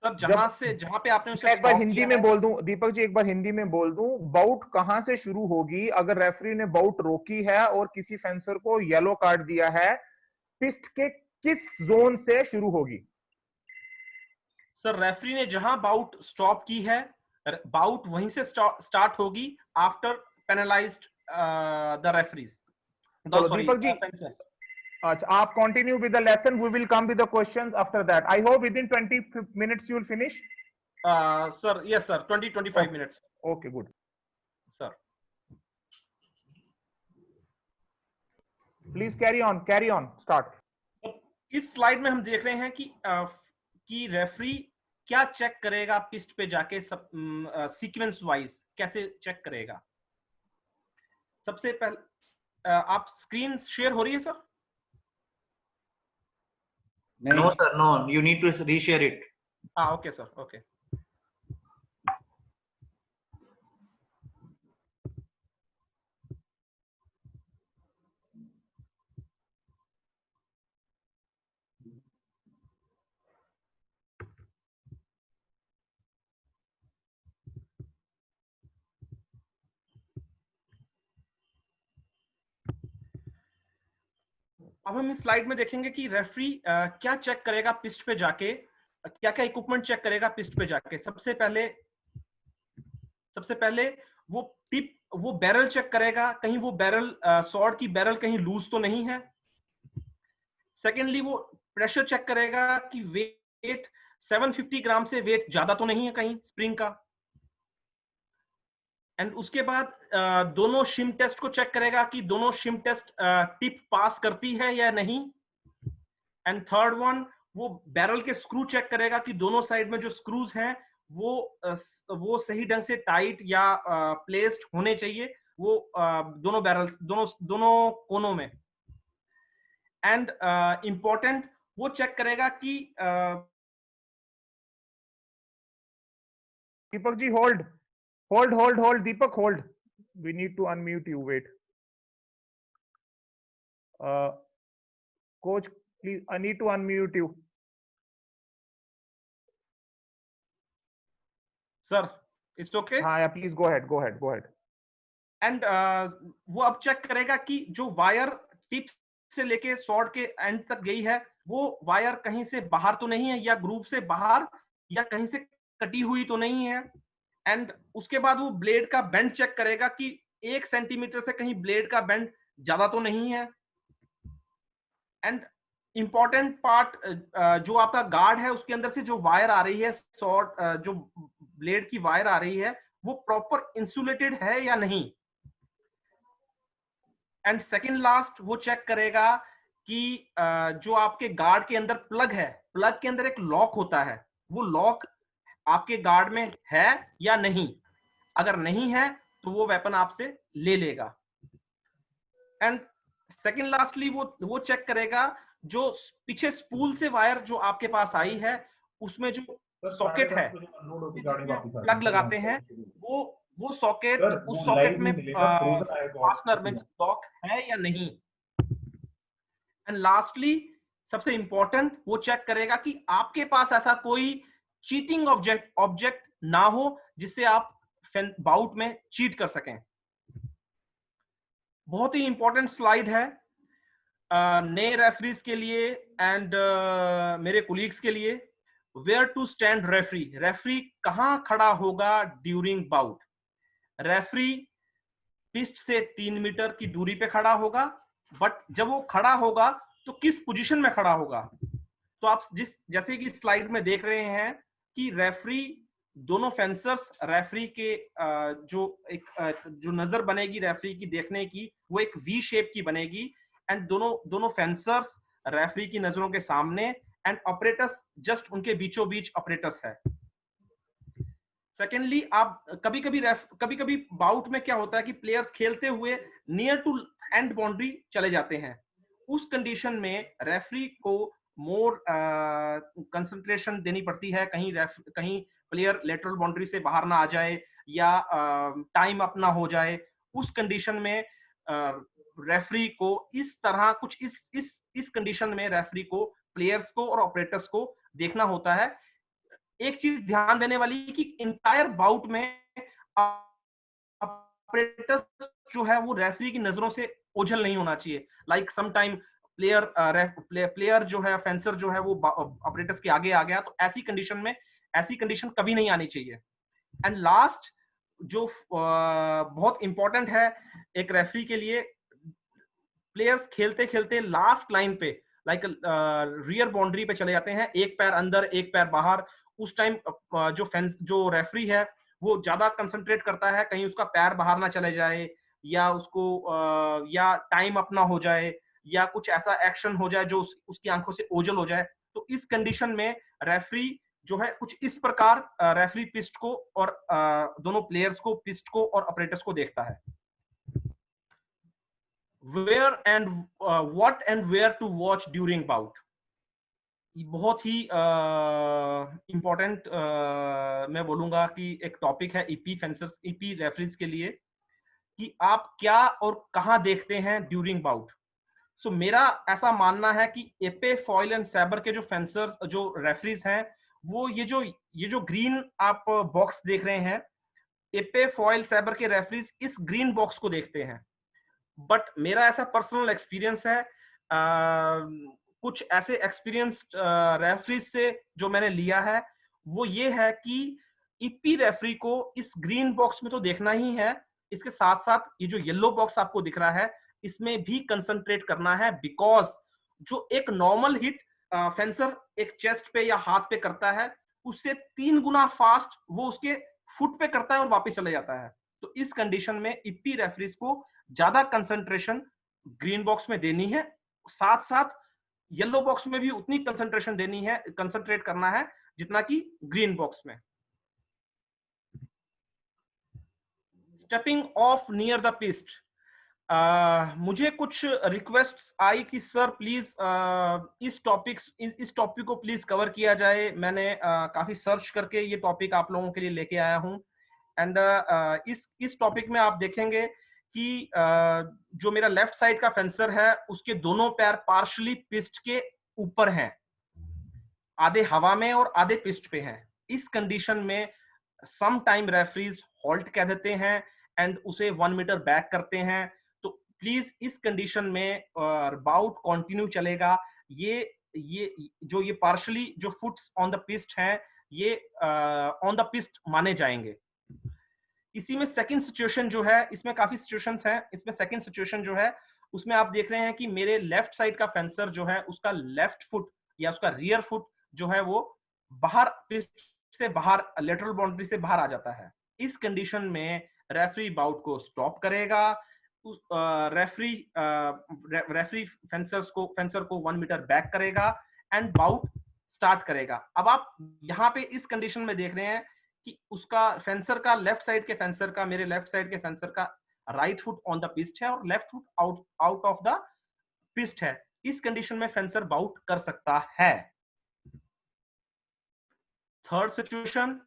Sir जहां पे आपने उसे एक बार stop Hindi किया में है, बोल दूं दीपक जी, एक बार हिंदी में बोल दूं, बाउट कहां से शुरू होगी अगर रेफरी ने बाउट रोकी है और किसी फेंसर को येलो कार्ड दिया है, पिस्ट के किस जोन से शुरू होगी? सर रेफरी ने जहां बाउट स्टॉप की है बाउट वहीं से स्टार्ट होगी आफ्टर पेनलाइज्ड द रेफरीज। चलो दीपक जी, अच्छा आप continue with the lesson, we will come with the questions after that. I hope within 20 minutes you will finish. Sir yes sir, 20-25 minutes. Okay good sir please carry on start. इस slide में हम देख रहे हैं कि referee क्या check करेगा पिस्ट पे जाके, सब सीक्वेंस वाइज कैसे चेक करेगा। सबसे पहले आप स्क्रीन शेयर हो रही है sir? No, sir, no. You need to reshare it. Okay sir, okay. अब हम इस स्लाइड में देखेंगे कि रेफरी क्या चेक करेगा पिस्ट पे जाके, क्या क्या इक्विपमेंट चेक करेगा पिस्ट पे जाके। सबसे पहले वो बैरल चेक करेगा, कहीं वो बैरल सॉर्ड की बैरल कहीं लूज तो नहीं है। सेकेंडली वो प्रेशर चेक करेगा कि वेट 750 ग्राम से वेट ज्यादा तो नहीं है कहीं स्प्रिंग का। एंड उसके बाद दोनों शिम टेस्ट को चेक करेगा कि दोनों शिम टेस्ट टिप पास करती है या नहीं। एंड थर्ड वन, वो बैरल के स्क्रू चेक करेगा कि दोनों साइड में जो स्क्रूज हैं वो सही ढंग से टाइट या प्लेस्ड होने चाहिए, वो दोनों बैरल्स दोनों कोनों में। एंड इंपॉर्टेंट वो चेक करेगा कि Deepak ji hold Deepak hold, we need to unmute you, wait. Coach please, I need to unmute you. Sir it's okay. हाँ प्लीज गो अहेड। एंड वो अब चेक करेगा कि जो वायर टिप से लेके सॉर्ड के एंड तक गई है वो वायर कहीं से बाहर तो नहीं है, या ग्रुप से बाहर, या कहीं से कटी हुई तो नहीं है। एंड उसके बाद वो ब्लेड का बेंड चेक करेगा कि 1 सेंटीमीटर से कहीं ब्लेड का बेंड ज्यादा तो नहीं है। एंड इंपॉर्टेंट पार्ट, जो आपका गार्ड है उसके अंदर से जो वायर आ रही है, सॉर्ड जो ब्लेड की वायर आ रही है, वो प्रॉपर इंसुलेटेड है या नहीं। एंड सेकेंड लास्ट वो चेक करेगा कि जो आपके गार्ड के अंदर प्लग है, प्लग के अंदर एक लॉक होता है, वो लॉक आपके गार्ड में है या नहीं। अगर नहीं है तो वो वेपन आपसे ले लेगा। एंड सेकेंड लास्टली वो चेक करेगा जो पीछे स्पूल से वायर जो आपके पास आई है उसमें जो सॉकेट है, प्लग लगाते हैं, वो सॉकेट, उस सॉकेट में फास्टनर में लॉक है या नहीं। एंड लास्टली सबसे इंपॉर्टेंट वो चेक करेगा कि आपके पास ऐसा कोई चीटिंग ऑब्जेक्ट ना हो जिससे आप बाउट में चीट कर सकें। बहुत ही इंपॉर्टेंट स्लाइड है नए रेफरीज के लिए एंड मेरे कोलीग्स के लिए। Where to stand referee, referee कहां खड़ा होगा ड्यूरिंग बाउट। रेफरी पिस्ट से 3 मीटर की दूरी पे खड़ा होगा, बट जब वो खड़ा होगा तो किस पोजीशन में खड़ा होगा। तो आप जैसे कि स्लाइड में देख रहे हैं कि रेफरी, दोनों फेंसर्स रेफरी के जो नजर बनेगी रेफरी की देखने की, वो एक वी शेप की बनेगी, एंड दोनों फेंसर्स रेफरी की नजरों के सामने, एंड ऑपरेटर्स जस्ट उनके बीचों बीच ऑपरेटर्स है। सेकेंडली, आप कभी कभी बाउट में क्या होता है कि प्लेयर्स खेलते हुए नियर टू एंड बाउंड्री चले जाते हैं। उस कंडीशन में रेफरी को मोर कंसंट्रेशन देनी पड़ती है, कहीं प्लेयर लेटरल बाउंड्री से बाहर ना आ जाए या टाइम अप ना हो जाए। उस कंडीशन में रेफरी को इस तरह कुछ इस कंडीशन में रेफरी को प्लेयर्स को और ऑपरेटर्स को देखना होता है। एक चीज ध्यान देने वाली कि इंटायर बाउट में ऑपरेटर्स जो है वो रेफरी की नजरों से ओझल नहीं होना चाहिए। लाइक सम टाइम प्लेयर जो है, फेंसर जो है वो ऑपरेटर्स के आगे आ गया, तो ऐसी कंडीशन कभी नहीं आनी चाहिए। एंड लास्ट जो बहुत इंपॉर्टेंट है एक रेफरी के लिए, प्लेयर्स खेलते खेलते लास्ट लाइन पे लाइक रियर बाउंड्री पे चले जाते हैं, एक पैर अंदर एक पैर बाहर। उस टाइम जो रेफरी है वो ज्यादा कंसंट्रेट करता है कहीं उसका पैर बाहर ना चले जाए, या उसको या टाइम अपना हो जाए, या कुछ ऐसा एक्शन हो जाए जो उसकी आंखों से ओझल हो जाए। तो इस कंडीशन में रेफरी जो है कुछ इस प्रकार रेफरी पिस्ट को और दोनों प्लेयर्स को, पिस्ट को और ऑपरेटर्स को देखता है। Where and what and where to watch during bout, बहुत ही इंपॉर्टेंट मैं बोलूंगा कि एक टॉपिक है ईपी फेंसर्स, ईपी रेफरीज के लिए, कि आप क्या और कहां देखते हैं ड्यूरिंग बाउट। सो मेरा ऐसा मानना है कि एपे, फॉयल एंड सैबर के जो फेंसर्स, जो रेफरीज हैं, वो ये जो ग्रीन आप बॉक्स देख रहे हैं, एपे, फॉयल, सैबर के रेफरीज इस ग्रीन बॉक्स को देखते हैं। बट मेरा ऐसा पर्सनल एक्सपीरियंस है, कुछ ऐसे एक्सपीरियंस्ड रेफरीज से जो मैंने लिया है, वो ये है कि ईपी रेफरी को इस ग्रीन बॉक्स में तो देखना ही है, इसके साथ साथ ये जो येलो बॉक्स आपको दिख रहा है इसमें भी कंसंट्रेट करना है, बिकॉज जो एक नॉर्मल हिट फेंसर एक चेस्ट पे या हाथ पे करता है, उससे 3 गुना फास्ट वो उसके फुट पे करता है और वापस चले जाता है। तो इस कंडीशन में ईपी रेफरीज को ज्यादा कंसंट्रेशन ग्रीन बॉक्स में देनी है, साथ साथ येलो बॉक्स में भी उतनी कंसंट्रेशन देनी है, कंसंट्रेट करना है जितना कि ग्रीन बॉक्स में। स्टेपिंग ऑफ नियर द पिस्ट, मुझे कुछ रिक्वेस्ट्स आई कि सर प्लीज इस टॉपिक को प्लीज कवर किया जाए। मैंने काफी सर्च करके ये टॉपिक आप लोगों के लिए लेके आया हूं, एंड इस टॉपिक में आप देखेंगे कि जो मेरा लेफ्ट साइड का फेंसर है उसके दोनों पैर पार्शली पिस्ट के ऊपर हैं, आधे हवा में और आधे पिस्ट पे हैं। इस कंडीशन में सम टाइम रेफरीज हॉल्ट कह देते हैं एंड उसे 1 मीटर बैक करते हैं। तो प्लीज इस कंडीशन में बाउट कंटिन्यू चलेगा। ये पार्शली जो फुट्स ऑन द पिस्ट हैं ये ऑन द पिस्ट माने जाएंगे। इसी में सेकंड सिचुएशन जो है, इसमें काफी सिचुएशंस हैं, इसमें सेकंड सिचुएशन जो है उसमें आप देख रहे हैं कि मेरे लेफ्ट साइड का फेंसर जो है उसका लेफ्ट फुट या उसका रियर फुट जो है वो बाहर पिस्ट से बाहर, लेटरल बाउंड्री से बाहर आ जाता है। इस कंडीशन में रेफरी बाउट को स्टॉप करेगा, रेफरी फेंसर को 1 मीटर बैक करेगा एंड बाउट स्टार्ट करेगा। अब आप यहाँ पे इस कंडीशन में देख रहे हैं कि उसका फेंसर का, लेफ्ट साइड के फेंसर का, मेरे लेफ्ट साइड के फेंसर का right foot on the piste है और left foot out of the piste है। इस कंडीशन में फेंसर बाउट कर सकता है। थर्ड सिचुएशन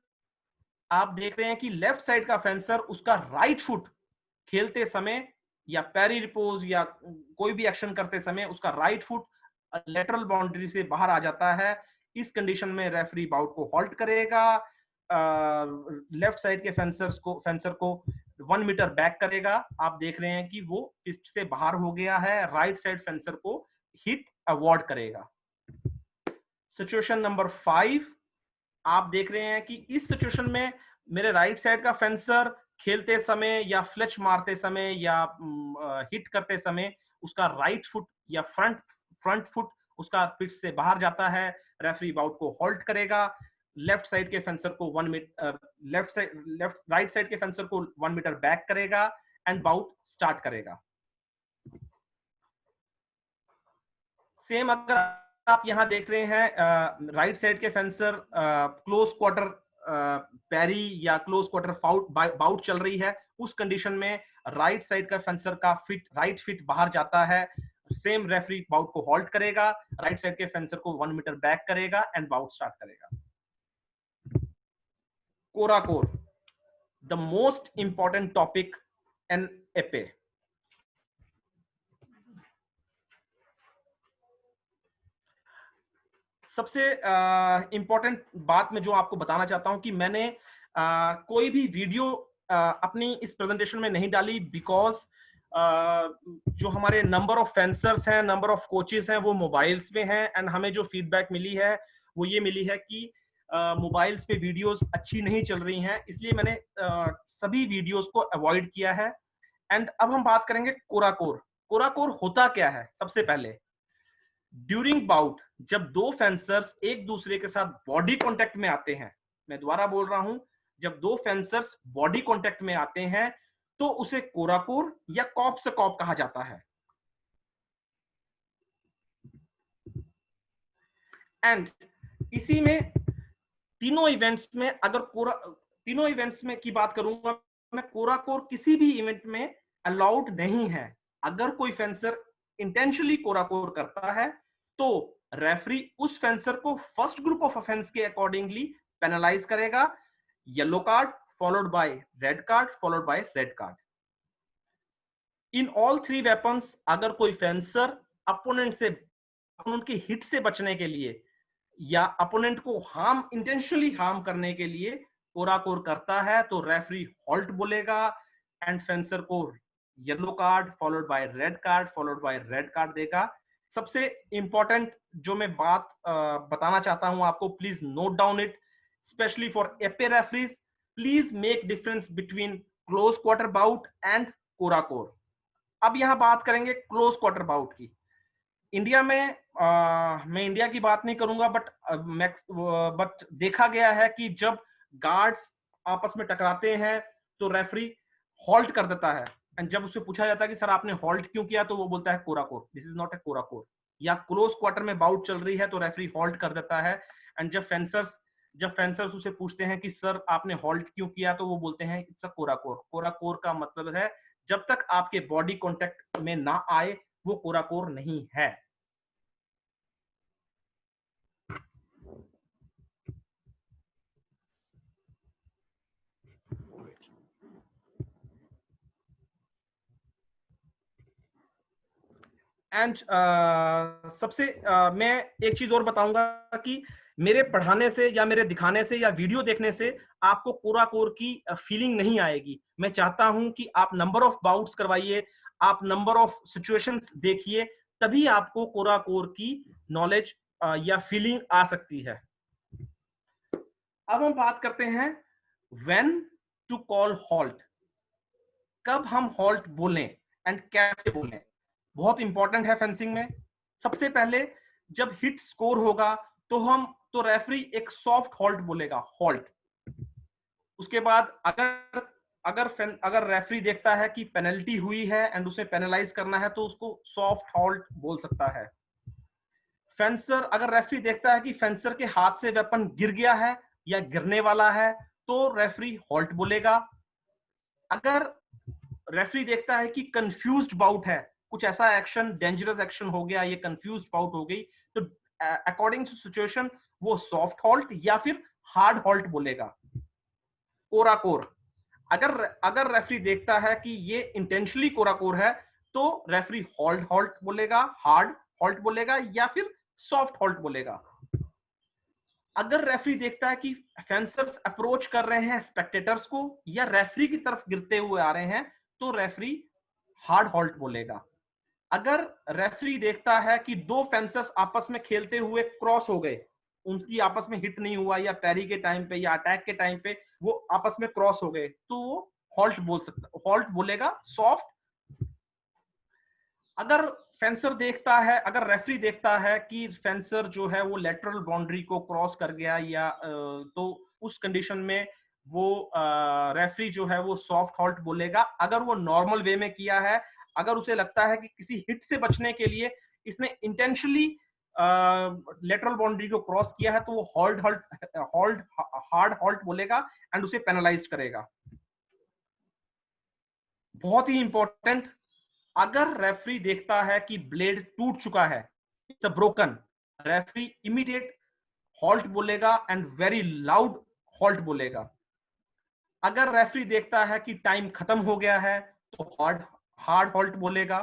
आप देख रहे हैं कि लेफ्ट साइड का फेंसर, उसका राइट फुट खेलते समय या पैरी रिपोज या कोई भी एक्शन करते समय उसका राइट फुट लेटरल बाउंड्री से बाहर आ जाता है। इस कंडीशन में रेफरी बाउट को हॉल्ट करेगा, लेफ्ट साइड के फेंसर को 1 मीटर बैक करेगा। आप देख रहे हैं कि वो पिस्ट से बाहर हो गया है, राइट साइड फेंसर को हिट अवॉर्ड करेगा। सिचुएशन नंबर 5, आप देख रहे हैं कि इस सिचुएशन में मेरे राइट साइड का फेंसर खेलते समय या फ्लच मारते समय या हिट करते समय उसका राइट फुट या फ्रंट फुट उसका पिच से बाहर जाता है, रेफरी बाउट को हॉल्ट करेगा। लेफ्ट साइड के फेंसर को 1 मीटर राइट साइड के फेंसर को 1 मीटर बैक करेगा एंड बाउट स्टार्ट करेगा। सेम अगर आप यहां देख रहे हैं राइट साइड के फेंसर क्लोज क्वार्टर पैरी या क्लोज क्वार्टर बाउट चल रही है, उस कंडीशन में राइट साइड का फेंसर का राइट फिट बाहर जाता है, सेम रेफरी बाउट को हॉल्ट करेगा, राइट साइड के फेंसर को 1 मीटर बैक करेगा एंड बाउट स्टार्ट करेगा। कोरा कोर, the most important topic in epee. सबसे इंपॉर्टेंट बात मैं जो आपको बताना चाहता हूं कि मैंने कोई भी वीडियो अपनी इस प्रेजेंटेशन में नहीं डाली, बिकॉज जो हमारे नंबर ऑफ फेंसर्स हैं, नंबर ऑफ कोचेस हैं, वो मोबाइल्स में हैं एंड हमें जो फीडबैक मिली है वो ये मिली है कि मोबाइल्स पे वीडियोस अच्छी नहीं चल रही हैं, इसलिए मैंने सभी वीडियोस को अवॉइड किया है। एंड अब हम बात करेंगे कोरा कोर। कोरा कोर होता क्या है? सबसे पहले ड्यूरिंग बाउट जब दो फेंसर्स एक दूसरे के साथ बॉडी कांटेक्ट में आते हैं, मैं दोबारा बोल रहा हूं, जब दो फेंसर्स बॉडी कांटेक्ट में आते हैं तो उसे कोरा कोर या कॉप से कॉप कहा जाता है। एंड इसी में तीनों इवेंट्स में तीनों इवेंट्स में की बात करूंगा मैं, कोरा कोर किसी भी इवेंट में अलाउड नहीं है। अगर कोई फेंसर इंटेंशनली कोरा कोर करता है तो रेफरी उस फेंसर को फर्स्ट ग्रुप ऑफ ऑफेंस के अकॉर्डिंगली पेनलाइज करेगा, yellow card followed by red card followed by red card. In all 3 weapons अगर कोई फेंसर अपोनेंट की हिट से बचने के लिए या अपोनेंट को इंटेंशनली हार्म करने के लिए कोरा कोर करता है तो रेफरी हॉल्ट बोलेगा एंड फेंसर को yellow card followed by red card followed by red card देगा। सबसे इंपॉर्टेंट जो मैं बात बताना चाहता हूं आपको, please note down it, specially for epee referees, please make difference between close quarter bout and कोरा कोर। अब यहां बात करेंगे क्लोज क्वार्टर बाउट की। इंडिया में मैं इंडिया की बात नहीं करूंगा, बट देखा गया है कि जब गार्ड्स आपस में टकराते हैं तो रेफरी हॉल्ट कर देता है एंड जब उससे पूछा जाता है कि सर आपने हॉल्ट क्यों किया, तो वो बोलता है कोरा कोर, दिस इज नॉट ए कोरा कोर। या क्लोज क्वार्टर में बाउट चल रही है तो रेफरी हॉल्ट कर देता है एंड जब फेंसर्स उसे पूछते हैं कि सर आपने हॉल्ट क्यों किया, तो वो बोलते हैं इट्स अ कोरा कोर। कोरा कोर का मतलब है जब तक आपके बॉडी कॉन्टेक्ट में ना आए वो कोरा कोर नहीं है। एंड मैं एक चीज और बताऊंगा कि मेरे पढ़ाने से या मेरे दिखाने से या वीडियो देखने से आपको कोरा कोर की फीलिंग नहीं आएगी। मैं चाहता हूं कि आप नंबर ऑफ बाउट्स करवाइए, आप नंबर ऑफ सिचुएशंस देखिए, तभी आपको कोरा कोर की नॉलेज या फीलिंग आ सकती है। अब हम बात करते हैं व्हेन टू कॉल हॉल्ट, कब हम हॉल्ट बोलें एंड कैसे बोलें, बहुत इंपॉर्टेंट है फेंसिंग में। सबसे पहले जब हिट स्कोर होगा तो रेफरी एक सॉफ्ट हॉल्ट बोलेगा, हॉल्ट। उसके बाद अगर रेफरी देखता है कि पेनल्टी हुई है एंड उसे पेनलाइज करना है तो उसको सॉफ्ट हॉल्ट बोल सकता है। फेंसर, अगर रेफरी देखता है कि फेंसर के हाथ से वेपन गिर गया है या गिरने वाला है तो रेफरी हॉल्ट बोलेगा। अगर रेफरी देखता है कि कंफ्यूज्ड बाउट है, कुछ ऐसा एक्शन, डेंजरस एक्शन हो गया, ये कंफ्यूज्ड बाउट हो गई, तो अकॉर्डिंग टू सिचुएशन वो सॉफ्ट हॉल्ट या फिर हार्ड हॉल्ट बोलेगा। कोरा कोर, अगर रेफरी देखता है कि ये इंटेंशनली कोरा कोर है तो रेफरी हॉल्ट बोलेगा, हार्ड हॉल्ट बोलेगा या फिर सॉफ्ट हॉल्ट बोलेगा। अगर रेफरी देखता है कि फेंसर्स अप्रोच कर रहे हैं स्पेक्टेटर्स को या रेफरी की तरफ गिरते हुए आ रहे हैं तो रेफरी हार्ड हॉल्ट बोलेगा। अगर रेफरी देखता है कि दो फेंसर्स आपस में खेलते हुए क्रॉस हो गए उनकी आपस में हिट नहीं हुआ, या पैरी के टाइम पे या अटैक के टाइम पे वो आपस में क्रॉस हो गए, तो वो हॉल्ट बोल सकता, हॉल्ट बोलेगा सॉफ्ट। अगर फेंसर देखता है, अगर रेफरी देखता है कि फेंसर जो है वो लेटरल बाउंड्री को क्रॉस कर गया, या तो उस कंडीशन में वो रेफरी जो है वो सॉफ्ट हॉल्ट बोलेगा। अगर वो नॉर्मल वे में किया है, अगर उसे लगता है कि किसी हिट से बचने के लिए इसने इंटेंशनली लेटरल बाउंड्री को क्रॉस किया है, तो वो हार्ड हॉल्ट बोलेगा एंड उसे पेनलाइज करेगा। बहुत ही इंपॉर्टेंट, अगर रेफरी देखता है कि ब्लेड टूट चुका है, it's a broken, referee immediate halt बोलेगा एंड वेरी लाउड हॉल्ट बोलेगा। अगर रेफरी देखता है कि टाइम खत्म हो गया है, तो हार्ड हॉल्ट बोलेगा।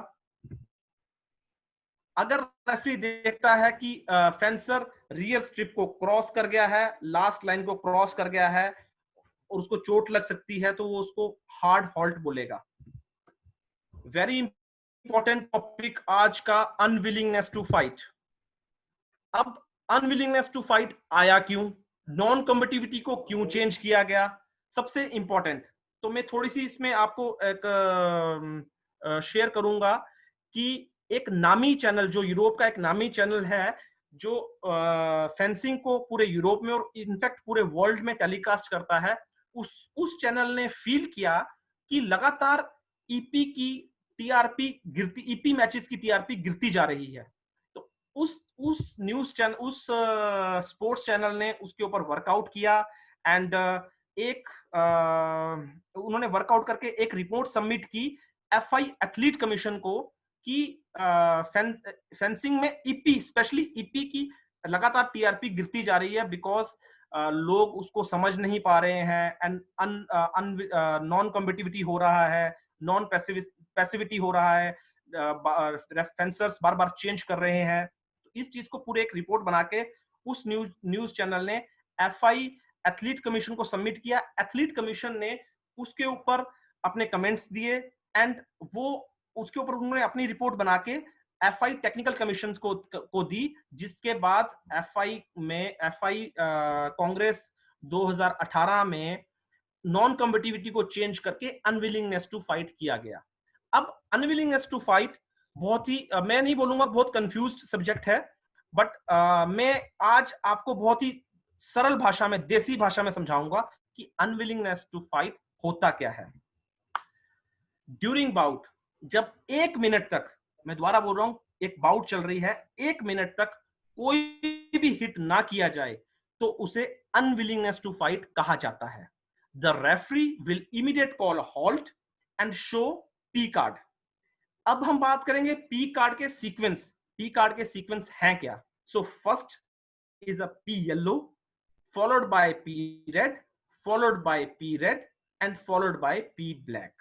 अगर रेफरी देखता है कि फेंसर रियर स्ट्रिप को क्रॉस कर गया है, लास्ट लाइन को क्रॉस कर गया है और उसको चोट लग सकती है, तो वो उसको हार्ड हॉल्ट बोलेगा। वेरी इंपॉर्टेंट टॉपिक आज का, अनविलिंगनेस टू फाइट। अब अनविलिंगनेस टू फाइट आया क्यों, नॉन कॉम्पिटिटिविटी को क्यों चेंज किया गया, सबसे इंपॉर्टेंट। तो मैं थोड़ी सी इसमें आपको एक शेयर करूंगा कि एक नामी चैनल, जो यूरोप का एक नामी चैनल है, जो फेंसिंग को पूरे यूरोप में और इनफैक्ट पूरे वर्ल्ड में टेलीकास्ट करता है, उस चैनल ने फील किया कि लगातार ईपी की टीआरपी गिरती, ईपी मैचेस की टीआरपी गिरती जा रही है। तो उस न्यूज चैनल, उस स्पोर्ट्स चैनल ने उसके ऊपर वर्कआउट किया एंड उन्होंने वर्कआउट करके एक रिपोर्ट सबमिट की एफआई एथलीट कमीशन को कि फेंसिंग में ईपी, स्पेशली ईपी की लगातार टीआरपी गिरती जा रही है, बिकॉज लोग उसको समझ नहीं पा रहे हैं एंड नॉन कॉम्पिटिटिविटी हो रहा है, नॉन पैसिविटी हो रहा है, फेंसर्स बार बार चेंज कर रहे हैं। तो इस चीज को पूरे एक रिपोर्ट बना के उस न्यूज चैनल ने एफआई एथलीट कमीशन को सबमिट किया। एथलीट कमीशन ने उसके ऊपर अपने कमेंट्स दिए एंड वो उसके ऊपर उन्होंने अपनी रिपोर्ट बना के एफआई टेक्निकल कमीशन को दी, जिसके बाद एफआई कांग्रेस 2018 में नॉन कॉम्पिटिटिविटी को चेंज करके अनविलिंगनेस टू फाइट किया गया। अब अनविलिंगनेस टू फाइट बहुत ही मैं नहीं बोलूंगा बहुत कंफ्यूज्ड सब्जेक्ट है, बट मैं आज आपको बहुत ही सरल भाषा में, देसी भाषा में समझाऊंगा कि अनविलिंगनेस टू फाइट होता क्या है। ड्यूरिंग बाउट, जब 1 मिनट तक, मैं दोबारा बोल रहा हूं, एक बाउट चल रही है, 1 मिनट तक कोई भी हिट ना किया जाए, तो उसे अनविलिंगनेस टू फाइट कहा जाता है। The referee will immediate call halt and show P card. अब हम बात करेंगे पी कार्ड के सीक्वेंस। पी कार्ड के सीक्वेंस हैं क्या? So first is a P yellow, followed by P red, followed by P red, and followed by P black.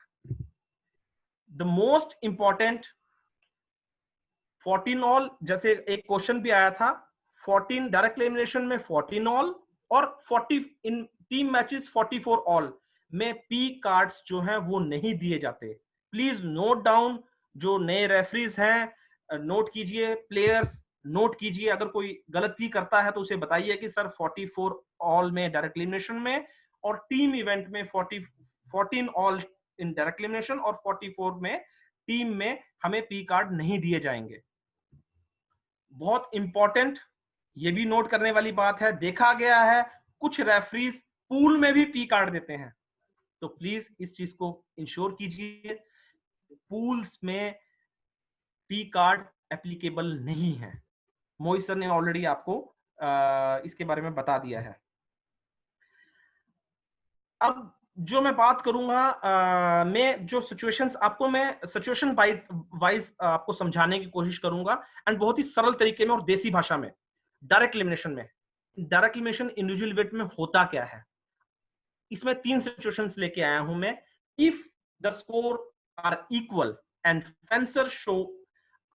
The most important 14 all, जैसे एक क्वेश्चन भी आया था, 14 डायरेक्ट एलिमिनेशन में 14 ऑल और 40 इन टीम मैचेस 44 ऑल में पी कार्ड्स जो हैं वो नहीं दिए जाते। प्लीज नोट डाउन, जो नए रेफरीज हैं नोट कीजिए, प्लेयर्स नोट कीजिए, अगर कोई गलती करता है तो उसे बताइए कि सर 44 ऑल में डायरेक्ट एलिमिनेशन में और टीम इवेंट में 14 ऑल इन डायरेक्ट एलिमिनेशन और 44 में टीम में हमें पी कार्ड नहीं दिए जाएंगे। बहुत इंपॉर्टेंट, ये भी नोट करने वाली बात है, देखा गया है कुछ रेफरीज पूल में भी पी कार्ड देते हैं, तो प्लीज इस चीज को इंश्योर कीजिए, पूल्स में पी कार्ड एप्लीकेबल नहीं है। मोहित सर ने ऑलरेडी आपको इसके बारे में बता दिया है। अब जो मैं बात करूंगा, मैं जो सिचुएशंस आपको, मैं सिचुएशन वाइज आपको समझाने की कोशिश करूंगा एंड बहुत ही सरल तरीके में और देसी भाषा में। डायरेक्ट एलिमिनेशन में, डायरेक्ट एलिमिनेशन इंडिविजुअल इवेंट में होता क्या है, इसमें 3 सिचुएशंस लेके आया हूं मैं। If the score are equal and fencer show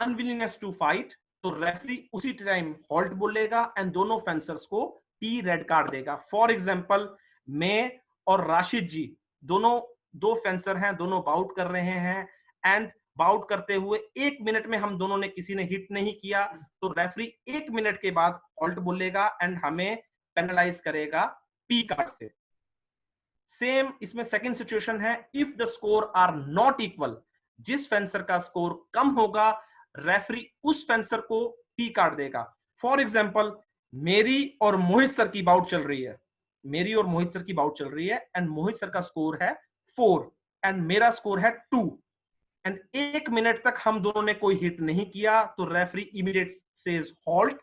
unwillingness to fight, तो रेफरी उसी टाइम हॉल्ट बोलेगा एंड दोनों फेंसर्स को पी रेड कार्ड देगा। फॉर एग्जांपल, मैं और राशिद जी दोनों 2 फेंसर हैं, दोनों बाउट कर रहे हैं एंड बाउट करते हुए 1 मिनट में हम दोनों ने किसी ने हिट नहीं किया तो रेफरी 1 मिनट के बाद हॉल्ट बोलेगा एंड हमें पेनलाइज करेगा पी कार्ड से। सेम इसमें सेकंड सिचुएशन है, if the score are not equal, जिस फेंसर का स्कोर कम होगा रेफरी उस फेंसर को पी कार्ड देगा। फॉर एग्जांपल मेरी और मोहित सर की बाउट चल रही है, मेरी और मोहित सर की बाउट चल रही है एंड मोहित सर का स्कोर है 4 एंड मेरा स्कोर है 2 एंड 1 मिनट तक हम दोनों ने कोई हिट नहीं किया तो referee immediate says halt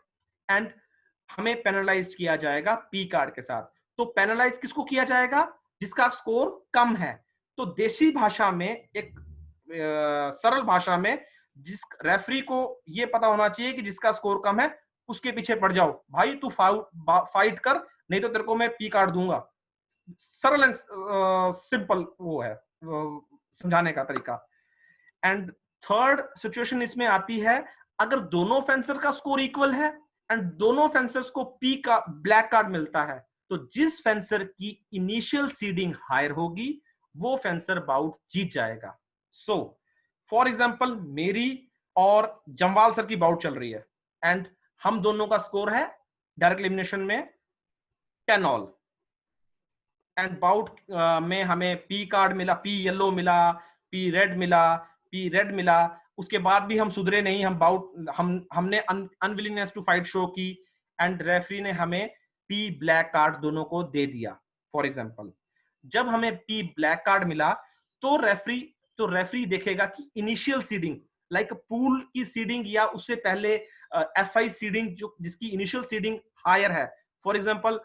and हमें पेनलाइज किया जाएगा पी कार्ड के साथ। तो पेनलाइज किसको किया जाएगा? जिसका स्कोर कम है। तो देसी भाषा में, एक सरल भाषा में, जिस रेफरी को ये पता होना चाहिए कि जिसका स्कोर कम है उसके पीछे पड़ जाओ, भाई तू फाइट कर नहीं तो तेरे को मैं पी कार्ड दूंगा। सरल एंड सिंपल वो है समझाने का तरीका। एंड थर्ड सिचुएशन इसमें आती है, अगर दोनों फेंसर का स्कोर इक्वल है एंड दोनों फेंसर्स को पी का ब्लैक कार्ड मिलता है तो जिस फेंसर की इनिशियल सीडिंग हायर होगी वो फेंसर बाउट जीत जाएगा। सो फॉर एग्जांपल मेरी और जमवाल सर की बाउट चल रही है एंड हम दोनों का स्कोर है डायरेक्ट एलिमिनेशन में 10 ऑल एंड बाउट में हमें पी कार्ड मिला, पी येलो मिला, पी रेड मिला, पी रेड मिला। उसके बाद भी हम सुधरे नहीं, हमने अनविलिंगनेस टू फाइट शो की एंड रेफरी ने हमें पी ब्लैक कार्ड दोनों को दे दिया। फॉर एग्जांपल जब हमें पी ब्लैक कार्ड मिला तो रेफरी देखेगा कि इनिशियल सीडिंग लाइक पूल की सीडिंग या उससे पहले F5 सीडिंग जो जिसकी इनिशियल सीडिंग हायर है, फॉर एग्जांपल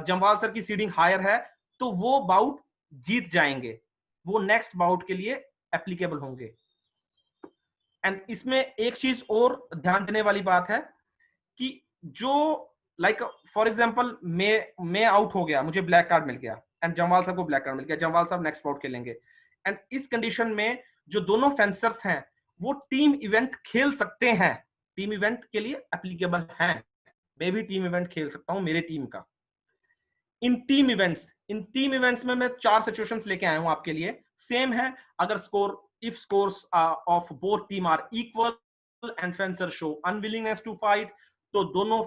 जमवाल सर की सीडिंग हायर है तो वो बाउट जीत जाएंगे, वो नेक्स्ट बाउट के लिए एप्लीकेबल होंगे। एंड इसमें एक चीज और ध्यान देने वाली बात है कि जो लाइक फॉर एग्जांपल मैं आउट हो गया, मुझे ब्लैक कार्ड मिल गया एंड जमवाल साहब को ब्लैक कार्ड मिल गया, जमवाल साहब नेक्स्ट बाउट खेलेंगे एंड इस कंडीशन में जो दोनों फेंसर्स हैं वो टीम इवेंट खेल सकते हैं, टीम इवेंट के लिए एप्लीकेबल हैं। मैं भी टीम इवेंट खेल सकता हूं मेरे टीम का। इन टीम इवेंट्स में मैं 4 सिचुएशंस लेके आया हूं आपके लिए। सेम है, अगर if scores of both team are equal and fencer show unwillingness to fight तो दोनों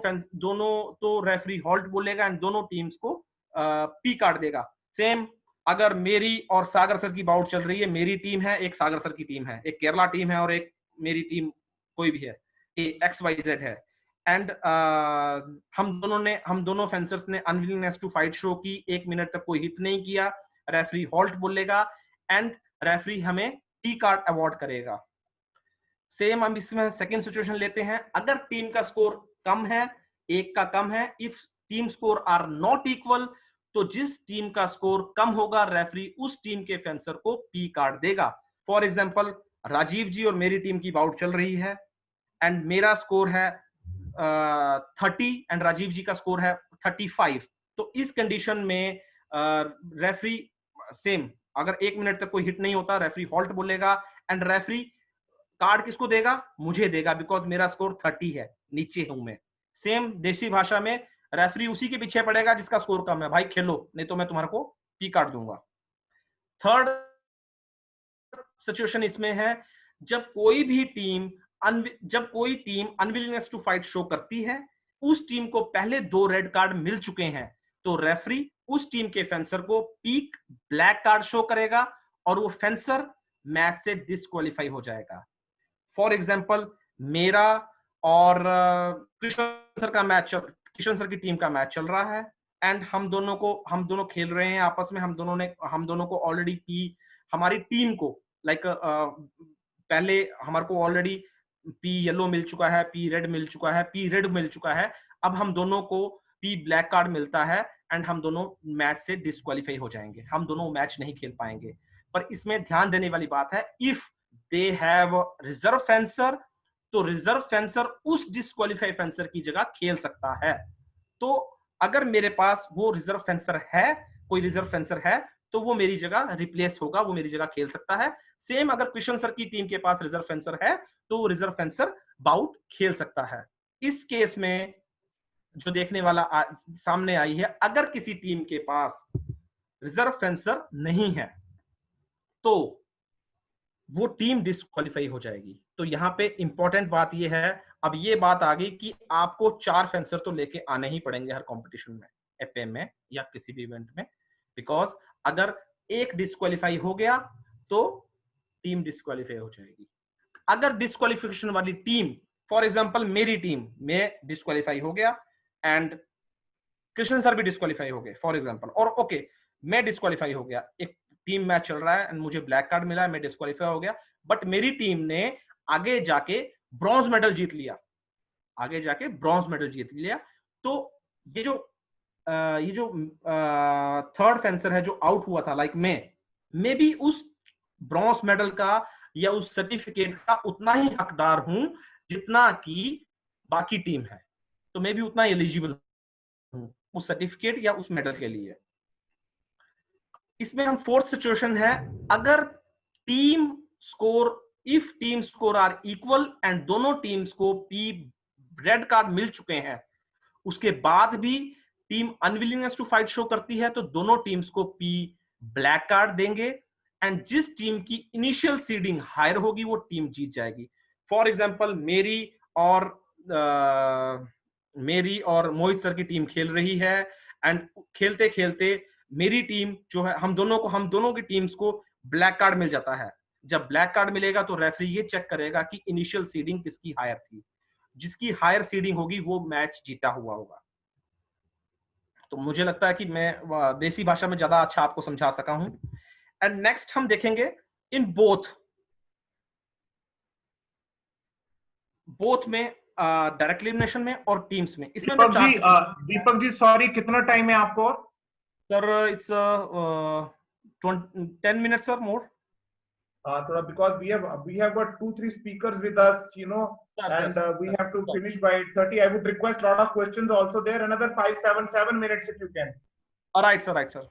तो रेफरी हॉल्ट बोलेगा एंड दोनों टीम्स को पी कार्ड देगा। सेम अगर मेरी और सागर सर की बाउट चल रही है, मेरी टीम है, एक सागर सर की टीम है, एक केरला टीम है और एक मेरी टीम कोई भी है, XYZ है एंड हम दोनों फेंसर्स ने अनविलिंगनेस टू फाइट शो की, 1 मिनट तक कोई हिट नहीं किया, रेफरी हॉल्ट बोलेगा एंड रेफरी हमें पी कार्ड अवार्ड करेगा। सेम हम इसमें सेकंड सिचुएशन लेते हैं, अगर टीम का स्कोर कम है, एक का कम है, if team score are not equal तो जिस टीम का स्कोर कम होगा रेफरी उस टीम के फेंसर को पी कार्ड देगा। फॉर एग्जांपल राजीव जी और मेरी टीम की बाउट चल रही है एंड मेरा स्कोर है 30 एंड राजीव जी का स्कोर है 35। तो इस कंडीशन में रेफरी सेम, अगर 1 मिनट तक कोई हिट नहीं होता रेफरी हॉल्ट बोलेगा एंड रेफरी कार्ड किसको देगा? मुझे देगा, बिकॉज मेरा स्कोर 30 है, नीचे हूं मैं। सेम देसी भाषा में रेफरी उसी के पीछे पड़ेगा जिसका स्कोर कम है, भाई खेलो नहीं तो मैं तुम्हारे को पी कार्ड दूंगा। थर्ड सिचुएशन इसमें है, जब कोई team unwillingness to fight show करती है, उस टीम को पहले 2 रेड कार्ड मिल चुके हैं तो रेफरी उस टीम के फेंसर को पीक ब्लैक कार्ड शो करेगा और वो फेंसर मैच से डिस्क्वालीफाई हो जाएगा। फॉर एग्जांपल मेरा और किशन सर की टीम का मैच चल रहा है एंड हम दोनों खेल रहे हैं आपस में, हम दोनों को ऑलरेडी पी, हमारी टीम को लाइक पहले हमारे को ऑलरेडी पी येलो मिल चुका है, पी रेड मिल चुका है, पी रेड मिल चुका है, अब हम दोनों को पी ब्लैक कार्ड मिलता है एंड हम दोनों मैच से डिस्क्वालीफाई हो जाएंगे, हम दोनों मैच नहीं खेल पाएंगे। पर इसमें ध्यान देने वाली बात है, if they have reserve fencer तो रिजर्व फेंसर उस डिस्क्वालीफाई फेंसर की जगह खेल सकता है। तो अगर मेरे पास वो रिजर्व फेंसर है, कोई रिजर्व फेंसर है तो वो मेरी जगह रिप्लेस होगा, वो मेरी जगह खेल सकता है। सेम अगर कृष्ण सर की टीम के पास रिजर्व फेंसर है तो वो रिजर्व फेंसर बाउट खेल सकता है। इस केस में जो देखने वाला सामने आई है, अगर किसी टीम के पास रिजर्व फेंसर नहीं है तो वो टीम डिस्क्वालीफाई हो जाएगी। तो यहाँ पे इंपॉर्टेंट बात ये है, अब ये बात आ गई कि आपको 4 फेंसर तो लेके आने ही पड़ेंगे हर कंपटीशन में, एपीएम में या किसी भी इवेंट में, बिकॉज अगर एक डिस्क्वालीफाई हो गया तो टीम डिस्क्वालीफाई हो जाएगी। अगर डिस्क्वालिफिकेशन वाली टीम, फॉर एग्जांपल मेरी टीम में डिस्क्वालीफाई हो गया एंड कृष्ण सर भी डिस्क्वालीफाई हो गए फॉर एग्जांपल, और ओके मैं डिस्क्वालीफाई हो गया, एक टीम मैच चल रहा है एंड मुझे ब्लैक कार्ड मिला, मैं डिस्क्वालीफाई हो गया, बट मेरी टीम ने आगे जाके ब्रॉन्ज मेडल जीत लिया, आगे जाके ब्रॉन्ज मेडल जीत लिया, तो ये जो थर्ड फेंसर है जो आउट हुआ था, लाइक मैं भी उस ब्रॉन्ज मेडल का या उस सर्टिफिकेट का उतना ही हकदार हूं जितना कि बाकी टीम है, तो मैं भी उतना एलिजिबल हूं उस सर्टिफिकेट या उस मेडल के लिए। इसमें हम फोर्थ सिचुएशन है, अगर team score, if team score are equal and दोनों टीम्स को पी रेड कार्ड मिल चुके हैं, उसके बाद भी team unwillingness to fight show करती है, तो दोनों टीम्स को पी ब्लैक कार्ड देंगे एंड जिस टीम की इनिशियल सीडिंग हायर होगी वो टीम जीत जाएगी। फॉर एग्जांपल मेरी और मोहित सर की टीम खेल रही है एंड खेलते खेलते मेरी टीम जो है, हम दोनों की टीम्स को ब्लैक कार्ड मिल जाता है। जब ब्लैक कार्ड मिलेगा तो रेफरी ये चेक करेगा कि इनिशियल सीडिंग किसकी हायर थी, जिसकी हायर सीडिंग होगी वो मैच जीता हुआ होगा। तो मुझे लगता है कि मैं देसी भाषा में ज्यादा अच्छा आपको समझा सका हूं। एंड नेक्स्ट हम देखेंगे इन बोथ में डायरेक्ट एलिमिनेशन में और टीम्स में। इसमें दीपक जी सॉरी, कितना टाइम है आपको? Sir it's 10 minutes or more. Thoda, because we have got 2-3 speakers with us, you know, and we have to finish by 8:30. I would request a lot of questions also there. Another 7 minutes if you can. Right sir.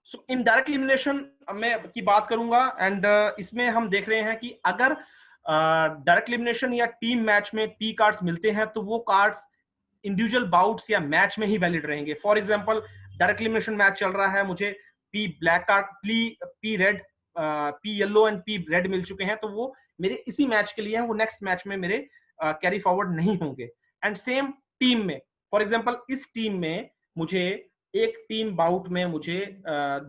So in direct elimination मैं की बात करूंगा and इसमें हम देख रहे हैं कि अगर डायरेक्ट एलिमिनेशन या टीम मैच में पी कार्ड्स मिलते हैं तो वो कार्ड्स इंडिविजुअल बाउट्स या मैच में ही वैलिड रहेंगे। For example direct elimination match चल रहा है, मुझे P black card, P red, P yellow and P red मिल चुके हैं, तो वो मेरे इसी मैच के लिए हैं, वो नेक्स्ट मैच में मेरे कैरी फॉरवर्ड नहीं होंगे। एंड सेम टीम में, फॉर एग्जांपल इस टीम में मुझे एक टीम बाउट में मुझे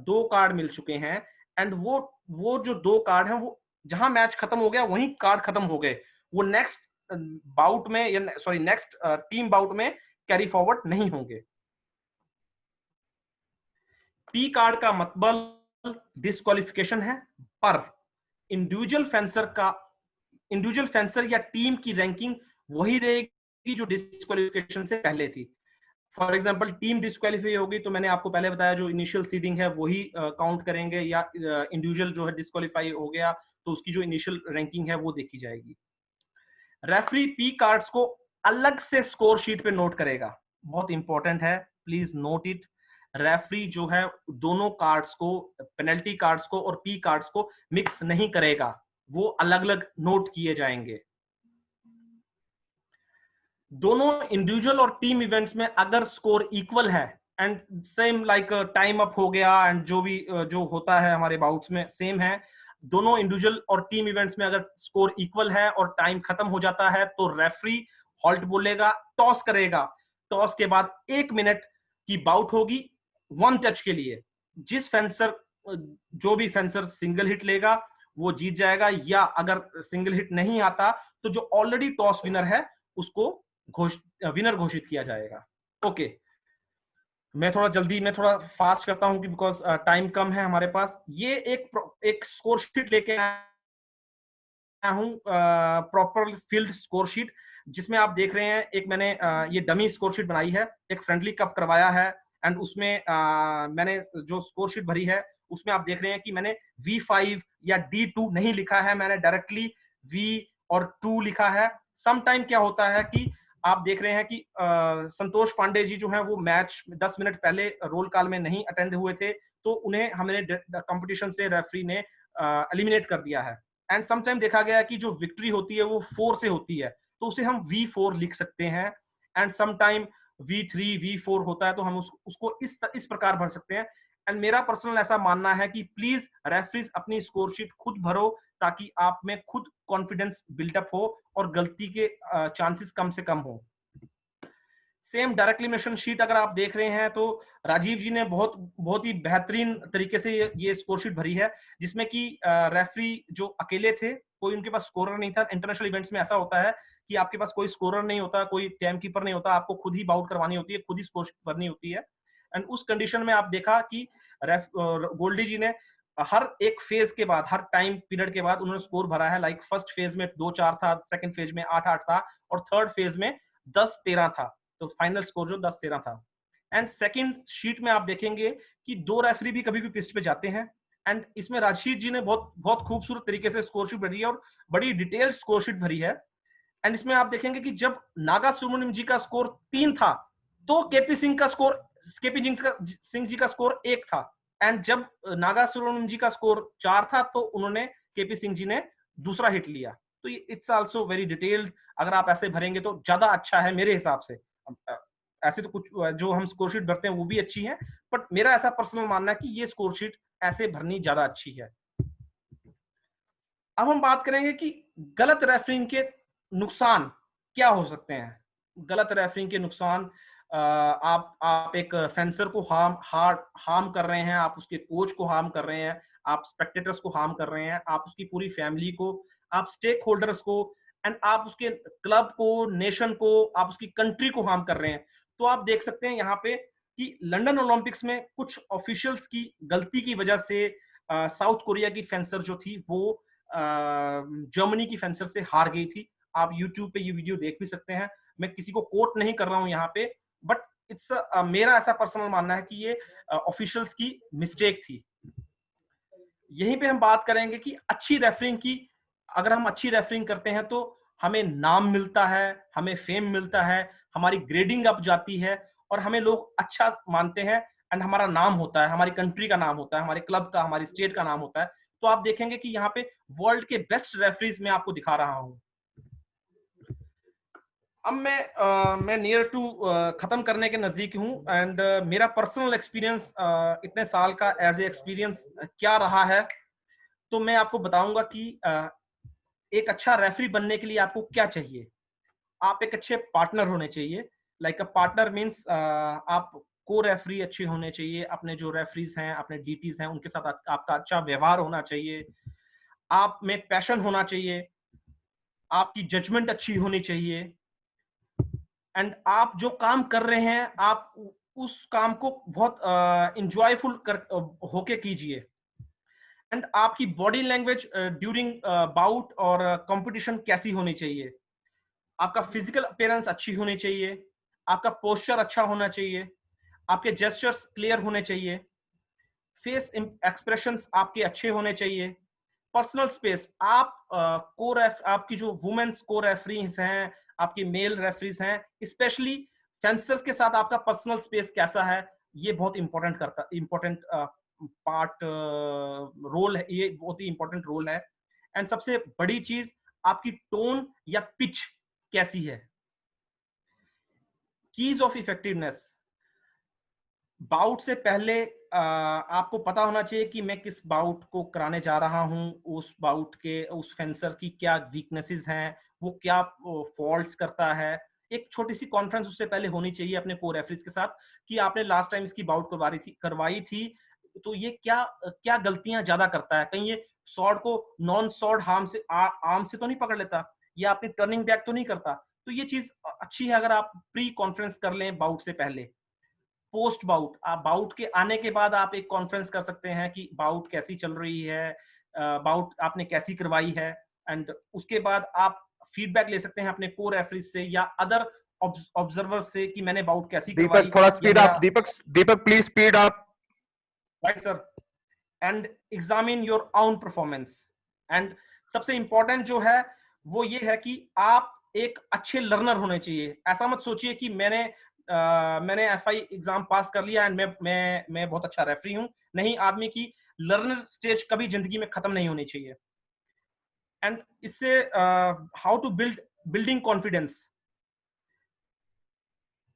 2 कार्ड मिल चुके हैं एंड वो जो 2 कार्ड हैं वो जहां मैच खत्म हो गया वहीं कार्ड खत्म हो गए, वो नेक्स्ट बाउट में या नेक्स्ट टीम बाउट में कैरी फॉरवर्ड नहीं होंगे। पी कार्ड का मतलब डिस्क्वालिफिकेशन है, पर इंडिविजुअल फेंसर या टीम की रैंकिंग वही रहेगी जो डिस्क्वालिफिकेशन से पहले थी। फॉर एग्जांपल टीम डिस्क्वालीफाई होगी तो मैंने आपको पहले बताया जो इनिशियल सीडिंग है वही काउंट करेंगे, या इंडिविजुअल जो है डिस्क्वालीफाई हो गया तो उसकी जो इनिशियल रैंकिंग है वो देखी जाएगी। रेफरी पी कार्ड्स को अलग से स्कोर शीट पे नोट करेगा, बहुत इंपॉर्टेंट है, प्लीज नोट इट। रेफरी जो है दोनों कार्ड्स को, पेनल्टी कार्ड्स को और पी कार्ड्स को मिक्स नहीं करेगा, वो अलग अलग नोट किए जाएंगे। दोनों इंडिविजुअल और टीम इवेंट्स में अगर स्कोर इक्वल है and same like time up हो गया एंड जो होता है हमारे बाउट्स में सेम है, दोनों इंडिविजुअल और टीम इवेंट्स में अगर स्कोर इक्वल है और टाइम खत्म हो जाता है तो रेफरी हॉल्ट बोलेगा, टॉस करेगा। टॉस के बाद 1 मिनट की बाउट होगी 1 टच के लिए। जो भी फेंसर सिंगल हिट लेगा वो जीत जाएगा, या अगर सिंगल हिट नहीं आता तो जो ऑलरेडी टॉस विनर है उसको विनर घोषित किया जाएगा। ओके, मैं थोड़ा फास्ट करता हूं बिकॉज टाइम कम है हमारे पास। ये एक स्कोर शीट लेके आया हूं, प्रॉपर फील्ड स्कोर शीट, जिसमें आप देख रहे हैं एक मैंने ये डमी स्कोर शीट बनाई है, एक फ्रेंडली कप करवाया है एंड उसमें मैंने जो स्कोर शीट भरी है उसमें आप देख रहे हैं कि मैंने V5 या D2 नहीं लिखा है, मैंने डायरेक्टली V और 2 लिखा है। सम टाइम क्या होता है कि आप देख रहे हैं कि संतोष पांडे जी जो हैं वो मैच 10 मिनट पहले रोल कॉल में नहीं अटेंड हुए थे, तो उन्हें हमने कंपटीशन से रेफरी ने एलिमिनेट कर दिया है। एंड सम टाइम देखा गया कि जो विक्ट्री होती है वो 4 से होती है, तो उसे हम V4 लिख सकते हैं। And some time V3 V4 होता है तो हम उसको इस प्रकार भर सकते हैं। एंड मेरा पर्सनल ऐसा मानना है कि प्लीज रेफरीज अपनी स्कोर शीट खुद भरो, ताकि आप में खुद कॉन्फिडेंस बिल्डअप हो और गलती के चांसेस कम से कम हो। सेम डायरेक्ट एलिमिनेशन शीट अगर आप देख रहे हैं तो राजीव जी ने बहुत ही बेहतरीन तरीके से ये स्कोर शीट भरी है, जिसमें कि रेफरी जो अकेले थे, कोई उनके पास स्कोरर नहीं था। इंटरनेशनल इवेंट्स में ऐसा होता है कि आपके पास कोई स्कोरर नहीं होता, कोई टाइम कीपर नहीं होता, आपको खुद ही बाउट करवानी होती है, खुद ही स्कोर शीट भरनी होती है। एंड उस कंडीशन में आप देखा कि गोल्डी जी ने हर एक फेज के बाद, हर टाइम पीरियड के बाद उन्होंने स्कोर भरा है। लाइक फर्स्ट फेज में 2-4 था, सेकंड फेज में 8-8 था, और थर्ड फेज में 10-13 था। तो फाइनल स्कोर जो 10-13 था। एंड सेकंड शीट में आप देखेंगे कि 2 रेफरी भी कभी भी पिच पे जाते हैं। एंड इसमें राशिद जी ने बहुत खूबसूरत तरीके से स्कोर शीट भरी है और बड़ी डिटेल्ड स्कोर शीट भरी है। एंड इसमें आप देखेंगे कि जब नागा सुब्रमण्यम जी का स्कोर 3 था, तो केपी सिंह जी का स्कोर 1 था। एंड जब नागा सुब्रमण्यम जी का स्कोर 4 था, तो उन्होंने केपी सिंह जी ने दूसरा हिट लिया। तो इट्स आल्सो वेरी डिटेल्ड। अगर आप ऐसे भरेंगे तो ज्यादा अच्छा है मेरे हिसाब से। ऐसे तो कुछ जो हम स्कोर शीट भरते हैं वो भी अच्छी है, बट मेरा ऐसा पर्सनल मानना है कि ये स्कोर शीट ऐसे भरनी ज्यादा अच्छी है। अब हम बात करेंगे कि गलत रेफरिंग के नुकसान क्या हो सकते हैं। गलत रेफरिंग के नुकसान, आप एक फेंसर को हार्म कर रहे हैं, आप उसके कोच को हार्म कर रहे हैं, आप स्पेक्टेटर्स को हार्म कर रहे हैं, आप उसकी पूरी फैमिली को, आप स्टेक होल्डर्स को, एंड आप उसके क्लब को, नेशन को, आप उसकी कंट्री को हार्म कर रहे हैं। तो आप देख सकते हैं यहाँ पे कि लंदन ओलंपिक्स में कुछ ऑफिशियल्स की गलती की वजह से साउथ कोरिया की फेंसर जो थी वो जर्मनी की फेंसर से हार गई थी। आप यूट्यूब पे ये वीडियो देख भी सकते हैं। मैं किसी को कोट नहीं कर रहा हूं यहाँ पे, बट इट्स मेरा ऐसा पर्सनल मानना है कि ये ऑफिशियल्स की मिस्टेक थी। यहीं पे हम बात करेंगे कि अच्छी रेफरिंग की। अगर हम अच्छी रेफरिंग करते हैं तो हमें नाम मिलता है, हमें फेम मिलता है, हमारी ग्रेडिंग अप जाती है, और हमें लोग अच्छा मानते हैं, एंड हमारा नाम होता है, हमारी कंट्री का नाम होता है, हमारे क्लब का, हमारी स्टेट का नाम होता है। तो आप देखेंगे कि यहाँ पे वर्ल्ड के बेस्ट रेफरीज में आपको दिखा रहा हूं। अब मैं नियर टू खत्म करने के नजदीक हूं, एंड मेरा पर्सनल एक्सपीरियंस इतने साल का एज ए एक्सपीरियंस क्या रहा है, तो मैं आपको बताऊंगा कि एक अच्छा रेफरी बनने के लिए आपको क्या चाहिए। आप एक अच्छे पार्टनर होने चाहिए। लाइक अ पार्टनर मींस आप को रेफरी अच्छे होने चाहिए, अपने जो रेफरीज हैं, अपने डीटीज हैं, उनके साथ आपका अच्छा व्यवहार होना चाहिए, आप में पैशन होना चाहिए, आपकी जजमेंट अच्छी होनी चाहिए, एंड आप जो काम कर रहे हैं आप उस काम को बहुत इंजॉयफुल होके कीजिए। एंड आपकी बॉडी लैंग्वेज ड्यूरिंग बाउट और कंपटीशन कैसी होनी चाहिए। आपका फिजिकल अपीयरेंस अच्छी होनी चाहिए, आपका पोस्चर अच्छा होना चाहिए, आपके जेस्चर्स क्लियर होने चाहिए, फेस एक्सप्रेशंस आपके अच्छे होने चाहिए। पर्सनल स्पेस, आपकी जो वुमेन्स को रेफरीज हैं, आपकी मेल रेफरीज हैं, स्पेशली फेंसर्स के साथ आपका पर्सनल स्पेस कैसा है, ये बहुत इंपॉर्टेंट पार्ट रोल है, ये बहुत ही इंपॉर्टेंट रोल है। एंड सबसे बड़ी चीज, आपकी टोन या पिच कैसी है। कीज ऑफ इफेक्टिवनेस, बाउट से पहले आपको पता होना चाहिए कि मैं किस बाउट को कराने जा रहा हूं, उस बाउट के उस फेंसर की क्या वीकनेसेस हैं, वो क्या फॉल्ट्स करता है। एक छोटी सी कॉन्फ्रेंस उससे पहले होनी चाहिए अपने को रेफरीज के साथ कि आपने लास्ट टाइम इसकी बाउट करवाई थी, तो ये क्या गलतियां ज्यादा करता है, कहीं ये शॉट को नॉन शॉट आर्म से तो नहीं पकड़ लेता, या अपनी टर्निंग बैक तो नहीं करता। तो ये चीज अच्छी है अगर आप प्री कॉन्फ्रेंस कर लें बाउट से पहले। पोस्ट बाउट, आप बाउट के आने के बाद आप एक कॉन्फ्रेंस कर सकते हैं कि बाउट कैसी चल रही है, बाउट आपने कैसी करवाई है, एंड उसके बाद आप फीडबैक ले सकते हैं अपने को रेफरीज से या अदर ऑब्जर्वर से कि मैंने बाउट कैसी करवाई। दीपक थोड़ा speed up, Deepak please speed up. Right sir. And examine your own performance. And सबसे इंपॉर्टेंट जो है वो ये है कि आप एक अच्छे लर्नर होने चाहिए। ऐसा मत सोचिए कि मैंने एफआई एग्जाम पास कर लिया एंड मैं बहुत अच्छा रेफरी हूं। नहीं, आदमी की लर्नर स्टेज कभी जिंदगी में खत्म नहीं होनी चाहिए। एंड इससे how to building confidence,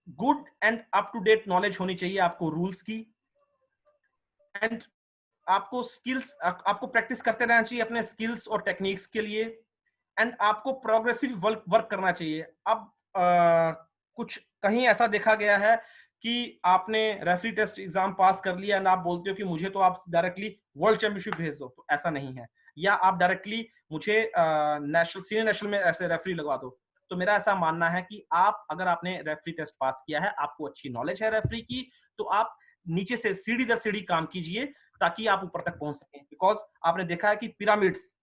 good and up to date knowledge होनी चाहिए आपको रूल्स की, एंड आपको स्किल्स, आपको प्रैक्टिस करते रहना चाहिए अपने स्किल्स और टेक्निक्स के लिए, एंड आपको प्रोग्रेसिव वर्क करना चाहिए। अब कुछ कहीं ऐसा देखा गया है कि आपने रेफरी टेस्ट एग्जाम पास कर लिया एंड आप बोलते हो कि मुझे तो आप डायरेक्टली वर्ल्ड चैंपियनशिप भेज दो, तो ऐसा नहीं है, या आप डायरेक्टली मुझे नेशनल, सीनियर नेशनल में ऐसे रेफरी लगवा दो। तो मेरा ऐसा मानना है कि आप, अगर आपने रेफरी टेस्ट पास किया है, आपको अच्छी नॉलेज है रेफरी की, तो आप नीचे से सीढ़ी दर सीढ़ी काम कीजिए ताकि आप ऊपर तक पहुंच सकें। बिकॉज आपने देखा है कि पिरामिड्स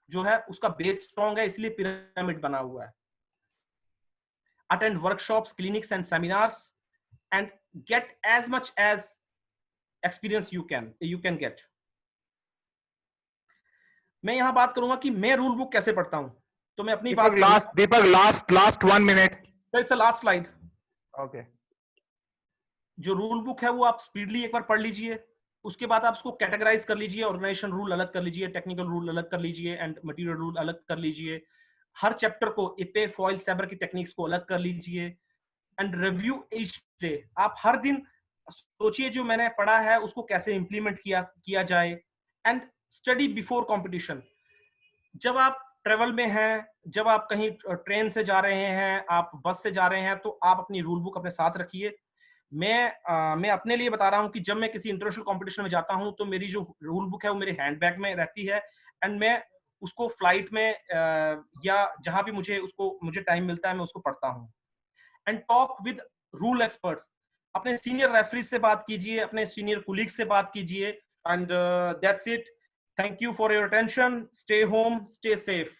जो है उसका बेस स्ट्रॉन्ग है, इसलिए पिरामिड बना हुआ है। Attend workshops, clinics and seminars and get as much as experience you can get। मैं यहां बात करूंगा कि मैं रूल बुक कैसे पढ़ता हूं, तो मैं अपनी बात Deepak last 1 minute। It's last slide. Okay, जो रूल बुक है वो आप स्पीडली एक बार पढ़ लीजिए, उसके बाद आप उसको कैटेगराइज कर लीजिए, ऑर्गेनाइजेशन रूल अलग कर लीजिए, टेक्निकल रूल अलग कर लीजिए, एंड मटेरियल रूल अलग कर लीजिए। हर चैप्टर को इपे, फॉइल, सैबर की टेक्निक्स को अलग कर लीजिए, एंड रिव्यू ईच डे। आप हर दिन सोचिए जो मैंने पढ़ा है उसको कैसे इंप्लीमेंट किया जाए, एंड स्टडी बिफोर कंपटीशन। जब आप ट्रेवल में हैं, जब आप कहीं ट्रेन से जा रहे हैं, आप बस से जा रहे हैं, तो आप अपनी रूल बुक अपने साथ रखिए। मैं अपने लिए बता रहा हूं कि जब मैं किसी इंटरनेशनल कंपटीशन में जाता हूं तो मेरी जो रूल बुक है वो मेरे हैंडबैग में रहती है, एंड मैं उसको फ्लाइट में या जहां भी मुझे टाइम मिलता है मैं उसको पढ़ता हूं। And talk with rule experts, अपने सीनियर रेफरी से बात कीजिए, अपने सीनियर कुलीग से बात कीजिए, and that's it. Thank you for your attention. Stay home, stay safe.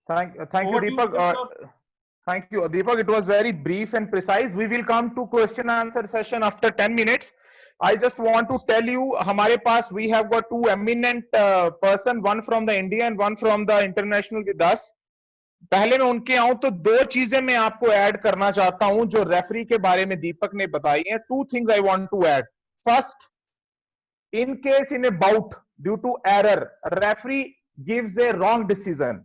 thank you Deepak, thank you Deepak, it was very brief and precise। we will come to question answer session after 10 minutes। I just want to tell you, हमारे पास we have got two eminent person, one from the India and one from the international with us। पहले मैं उनके आऊं तो दो चीजें मैं आपको ऐड करना चाहता हूं जो रेफरी के बारे में दीपक ने बताई हैं। Two things I want to add. First, in case in a bout due to error, referee gives a wrong decision,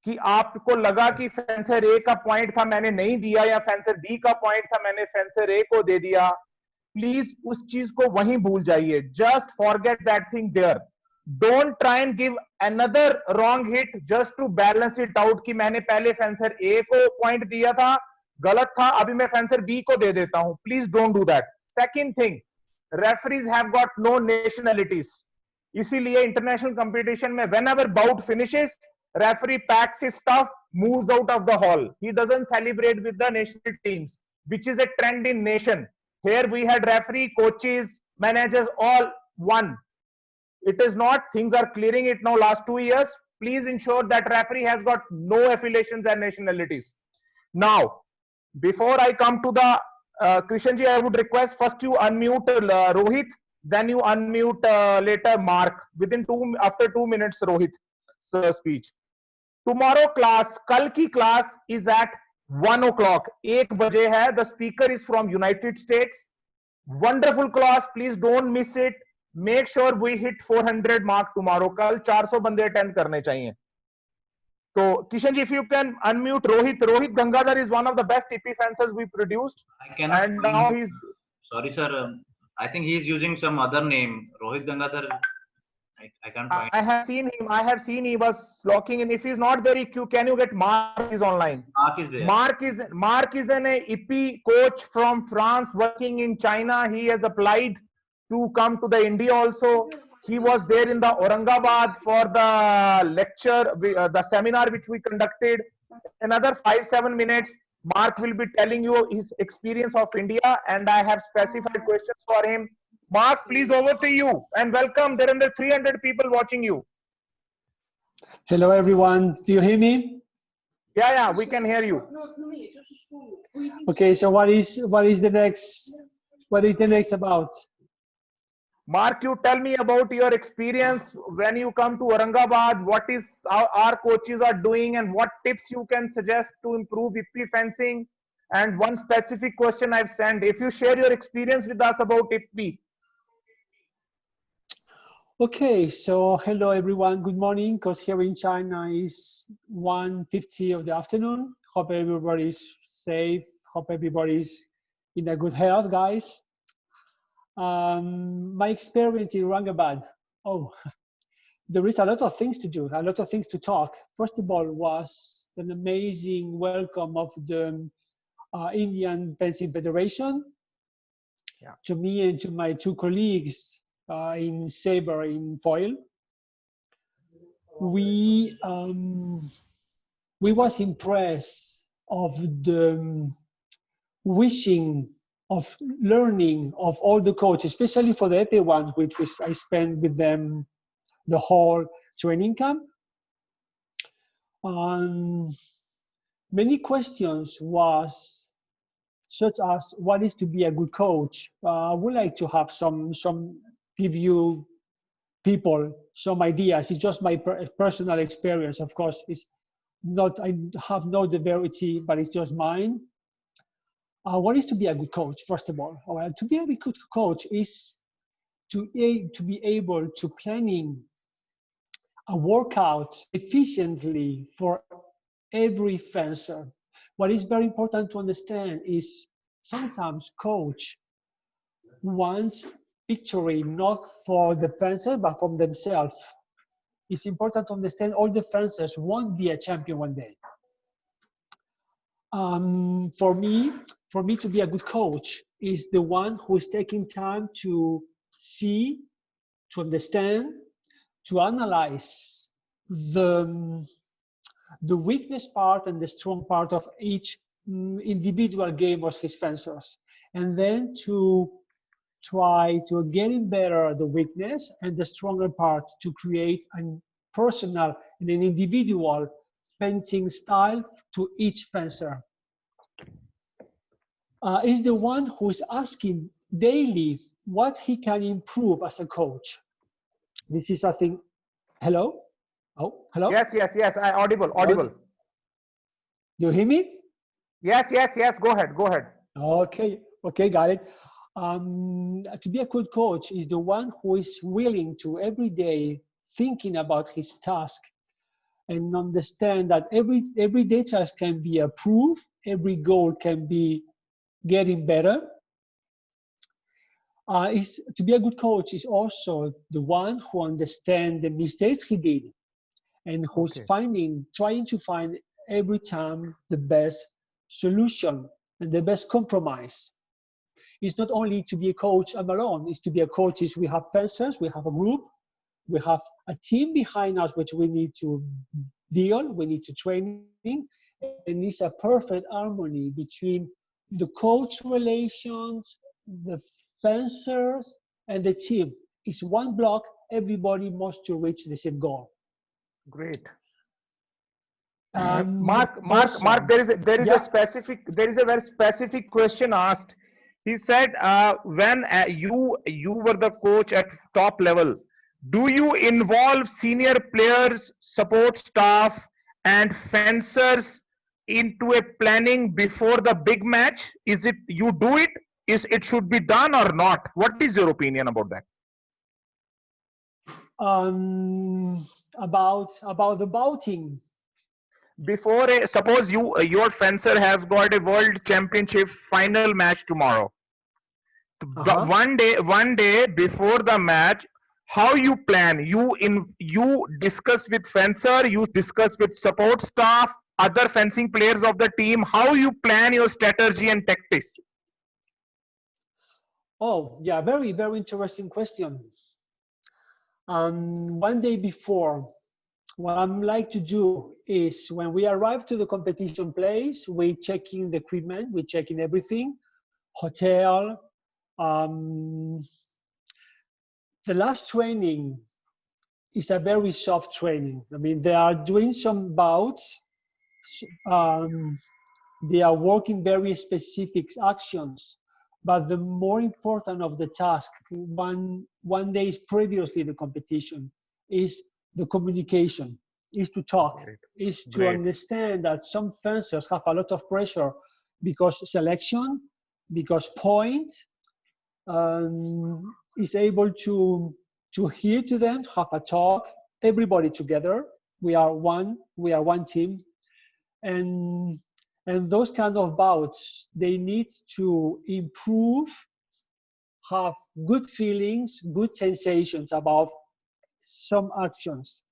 कि आपको लगा कि फेंसर ए का पॉइंट था मैंने नहीं दिया, या फेंसर बी का पॉइंट था मैंने फेंसर ए को दे दिया, प्लीज उस चीज को वहीं भूल जाइए। Just forget that thing there. Don't try and give another wrong hit just to balance it out, कि मैंने पहले फेंसर ए को पॉइंट दिया था, गलत था, अभी मैं फेंसर बी को दे देता हूं। Please don't do that. Second thing, referees have got no nationalities, इसीलिए इंटरनेशनल कंपटीशन में whenever bout finishes, referee packs his stuff, moves out of the hall. He doesn't celebrate with the national teams, which is a trend in nation. Here we had referee, coaches, managers, all one. It is not, things are clearing it now last 2 years. Please ensure that referee has got no affiliations and nationalities. Now, before I come to the Krishan ji, I would request first you unmute Rohit, then you unmute later Mark. After 2 minutes Rohit speech. Tomorrow class, kal ki class is at 1 o'clock. 1 baje hai. The speaker is from United States. Wonderful class. Please don't miss it. Make sure we hit 400 mark tomorrow. कल 400 बंदे attend करने चाहिए। So Kishan ji, if you can unmute Rohit. Rohit Gangadhar is one of the best TP fencers we produced. I cannot And find now him. he's, Sorry, sir. I think he's using some other name. Rohit Gangadhar. I can't find. I have seen him. I have seen he was locking in. If he's not there, can you get Mark? Is online. Mark is there. Mark is an EP coach from France working in China. He has applied to come to the India also. He was there in the Aurangabad for the lecture, the seminar which we conducted. Another 5-7 minutes, Mark will be telling you his experience of India, and I have specified questions for him. Mark, please, over to you, and welcome. There are 300 people watching you. Hello everyone, do you hear me? Yeah, we can hear you. Okay, so what is the next about? Mark, you tell me about your experience when you come to Aurangabad. What is our coaches are doing, and what tips you can suggest to improve IPPI fencing? And one specific question I've sent. If you share your experience with us about IPPI. Okay, so hello everyone, good morning, because here in China is 1:50 of the afternoon. Hope everybody's safe, hope everybody's in a good health, guys. My experience in Rangabad. Oh, there is a lot of things to do, a lot of things to talk. First of all, was an amazing welcome of the Indian Fencing Federation to me and to my two colleagues in Sabre in Foil. We was impressed of the wishing of learning of all the coaches, especially for the EP ones, which was, I spent with them the whole training camp. Many questions was such as what is to be a good coach. I would like to have some give you people some ideas. It's just my personal experience, of course. It's not, I have no the verity, but it's just mine. What is to be a good coach? First of all, well, to be a good coach is to be able to planning a workout efficiently for every fencer. What is very important to understand is sometimes coach wants victory not for the fencer but from themselves. It's important to understand all the fencers won't be a champion one day. For me to be a good coach is the one who is taking time to see, to understand, to analyze the weakness part and the strong part of each individual game of his fencers, and then to try to getting better the weakness and the stronger part to create a personal and an individual fencing style to each fencer. Is the one who is asking daily what he can improve as a coach. This is, I think, hello? Oh, hello? Yes, audible. Do you hear me? Yes, go ahead. Okay, got it. To be a good coach is the one who is willing to every day thinking about his task and understand that every day task can be improved, every goal can be getting better. To be a good coach is also the one who understands the mistakes he did and who's trying to find every time the best solution and the best compromise. It's not only to be a coach alone, it's to be a coach is we have fencers, we have a group, we have a team behind us which we need to deal, we need to training, and it's a perfect harmony between the coach relations, the fencers, and the team. It's one block, everybody must to reach the same goal. Great. Mark, there is a very specific question asked. He said, when you were the coach at top level, do you involve senior players, support staff, and fencers into a planning before the big match? Is it you do it? Is it should be done or not? What is your opinion about that? About the bouting. Before suppose your fencer has got a world championship final match tomorrow. One day before the match, how you plan? You discuss with fencer, you discuss with support staff, other fencing players of the team. How you plan your strategy and tactics? Oh yeah, very interesting question. One day before, what I like to do is when we arrive to the competition place, we checking the equipment, we checking everything, hotel. The last training is a very soft training. I mean, they are doing some bouts. They are working very specific actions. But the more important of the task, one day is previously the competition, is the communication, is to talk, is to understand that some fencers have a lot of pressure because selection, because point, is able to hear to them, have a talk, everybody together. We are one team, and those kind of bouts, they need to improve have good feelings, good sensations about some actions.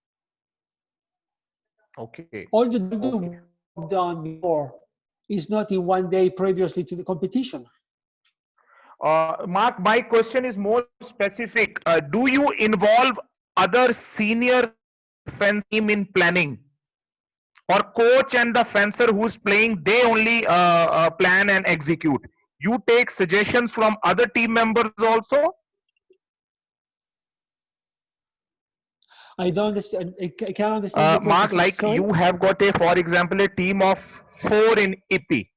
Okay. All the work done before is not in one day previously to the competition. Mark, my question is more specific. Do you involve other senior fence team in planning, or coach and the fencer who's playing, they only plan and execute? You take suggestions from other team members also? I don't understand. I can't understand your Mark, question. like Sorry. you have got a, for example, a team of four in AP,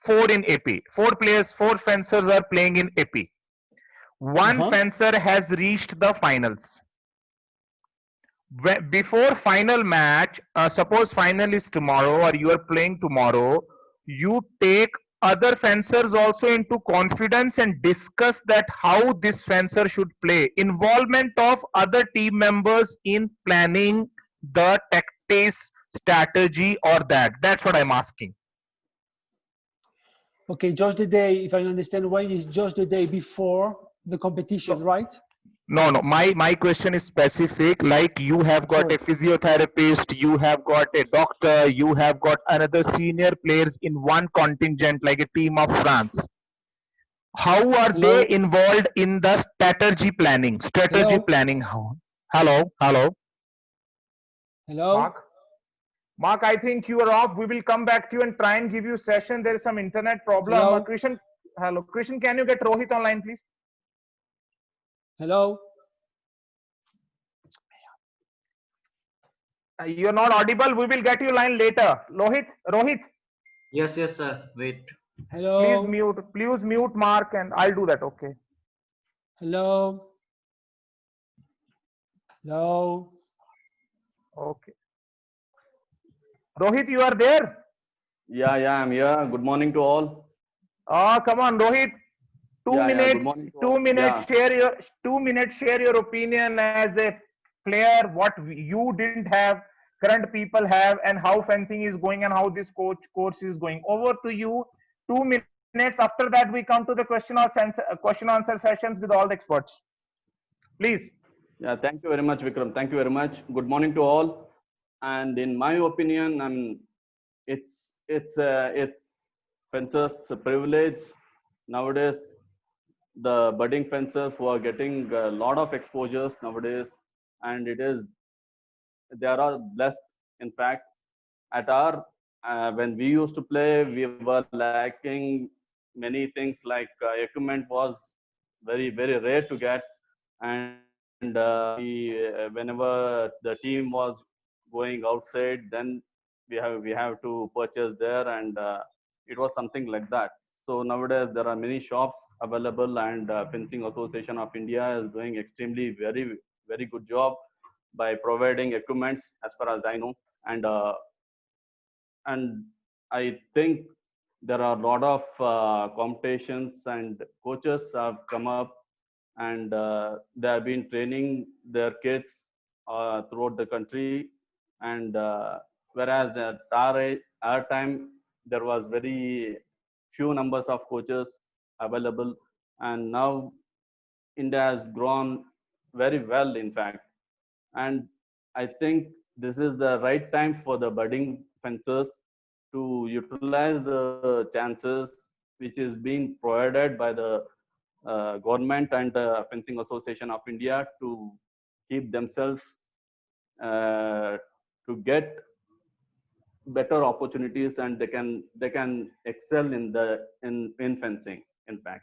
four in AP, four players, four fencers are playing in AP. One Uh-huh. fencer has reached the finals. Before final match, suppose final is tomorrow or you are playing tomorrow, you take other fencers also into confidence and discuss that how this fencer should play. Involvement of other team members in planning the tactics, strategy, or that. That's what I'm asking. Okay, just the day, if I understand right, is just the day before the competition, right? No, no. My question is specific. Like you have got a Sorry. physiotherapist, you have got a doctor, you have got another senior players in one contingent, like a team of France. How are Hello? they involved in the strategy planning? Strategy Hello? planning. How? Hello, hello, Hello? Mark. Mark, I think you are off. We will come back to you and try and give you session. There is some internet problem. Hello? Krishan, hello, Krishan. Can you get Rohit online, please? Hello? You are not audible. We will get you line later. Rohit, Yes, yes, sir. Wait. Hello? please mute Mark, and I'll do that. Okay. Hello? Hello? Okay. Rohit, you are there? Yeah, I'm here. Good morning to all. Come on, Rohit. Two Good minutes. morning to all. 2 minutes. Yeah. 2 minutes. Share your opinion as a player. What you didn't have, current people have, and how fencing is going, and how this course is going. Over to you. 2 minutes. After that, we come to the question answer sessions with all the experts. Please. Yeah, thank you very much, Vikram. Thank you very much. Good morning to all. And in my opinion, it's fencers' privilege nowadays. The budding fencers who are getting a lot of exposures nowadays, and they are blessed. In fact, at our when we used to play, we were lacking many things, like equipment was very rare to get, and whenever the team was going outside, then we have to purchase there, and it was something like that. So nowadays there are many shops available, and Fencing Association of India is doing extremely very good job by providing equipments, as far as I know. And I think there are a lot of competitions, and coaches have come up, and they have been training their kids throughout the country. And whereas at our time, there was very few numbers of coaches available, and now India has grown very well, in fact. And I think this is the right time for the budding fencers to utilize the chances which is being provided by the government and the Fencing Association of India to keep themselves to get better opportunities, and they can excel in fencing, in fact.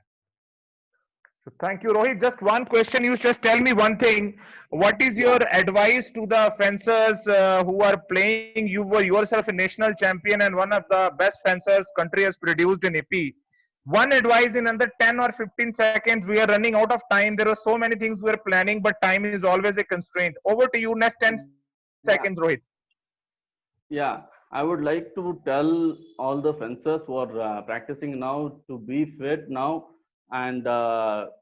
Thank you, Rohit. Just one question. You just tell me one thing. What is your advice to the fencers who are playing? You were yourself a national champion and one of the best fencers country has produced in AP. One advice in under 10 or 15 seconds. We are running out of time. There are so many things we are planning, but time is always a constraint. Over to you. Next 10 seconds, Rohit. Yeah, I would like to tell all the fencers who are practicing now to be fit now, and